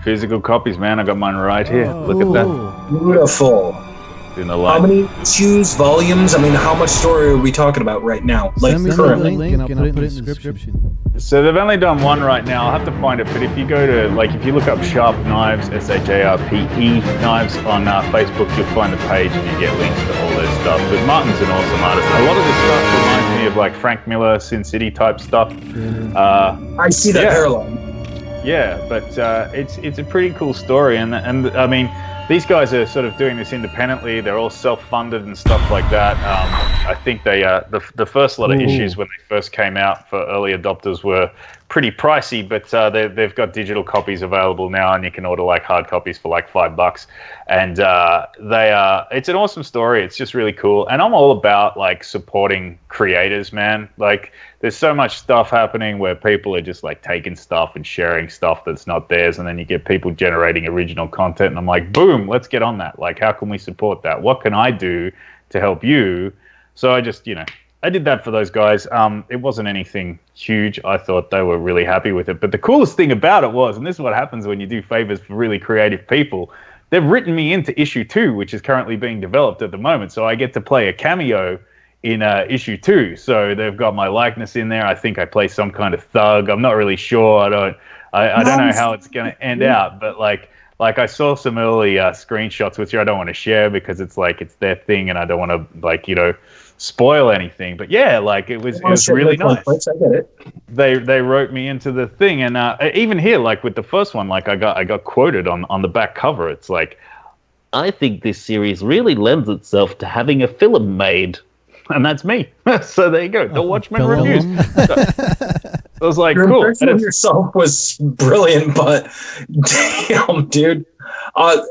Speaker 6: Physical copies, man. I got mine right here. Look at that.
Speaker 5: Beautiful.
Speaker 6: In the light.
Speaker 5: How many issues, volumes? I mean, how much story are we talking about right now? Like,
Speaker 4: send me the link and I'll put it in the description.
Speaker 6: So they've only done one right now. I'll have to find it. But if you go to, if you look up Sharp Knives, SHARPE Knives on Facebook, you'll find the page and you get links to all their stuff. But Martin's an awesome artist. A lot of this stuff reminds me of like Frank Miller, Sin City type stuff.
Speaker 5: I see that parallel.
Speaker 6: Yeah, but it's a pretty cool story, and I mean, these guys are sort of doing this independently. They're all self-funded and stuff like that. I think they the first lot of issues when they first came out for early adopters were pretty pricey, but they've got digital copies available now, and you can order like hard copies for like $5. And it's an awesome story. It's just really cool, and I'm all about like supporting creators, man. Like, there's so much stuff happening where people are just like taking stuff and sharing stuff that's not theirs, and then you get people generating original content, and I'm like, boom, let's get on that. Like, how can we support that? What can I do to help you? So I just, I did that for those guys. It wasn't anything huge. I thought they were really happy with it. But the coolest thing about it was, and this is what happens when you do favors for really creative people, they've written me into issue 2, which is currently being developed at the moment. So I get to play a cameo in issue 2. So they've got my likeness in there. I think I play some kind of thug. I'm not really sure. I don't know how it's going to end out. But like I saw some early screenshots, which I don't want to share because it's their thing, and I don't want to spoil anything. But yeah, like it was really nice.
Speaker 5: I get it.
Speaker 6: They wrote me into the thing, and even here, like with the first one, like I got quoted on the back cover. It's like, I think this series really lends itself to having a film made. And that's me. So there you go. The Watchman Reviews. So, I was like,
Speaker 5: your
Speaker 6: cool.
Speaker 5: Your impression of yourself was brilliant, but damn, dude.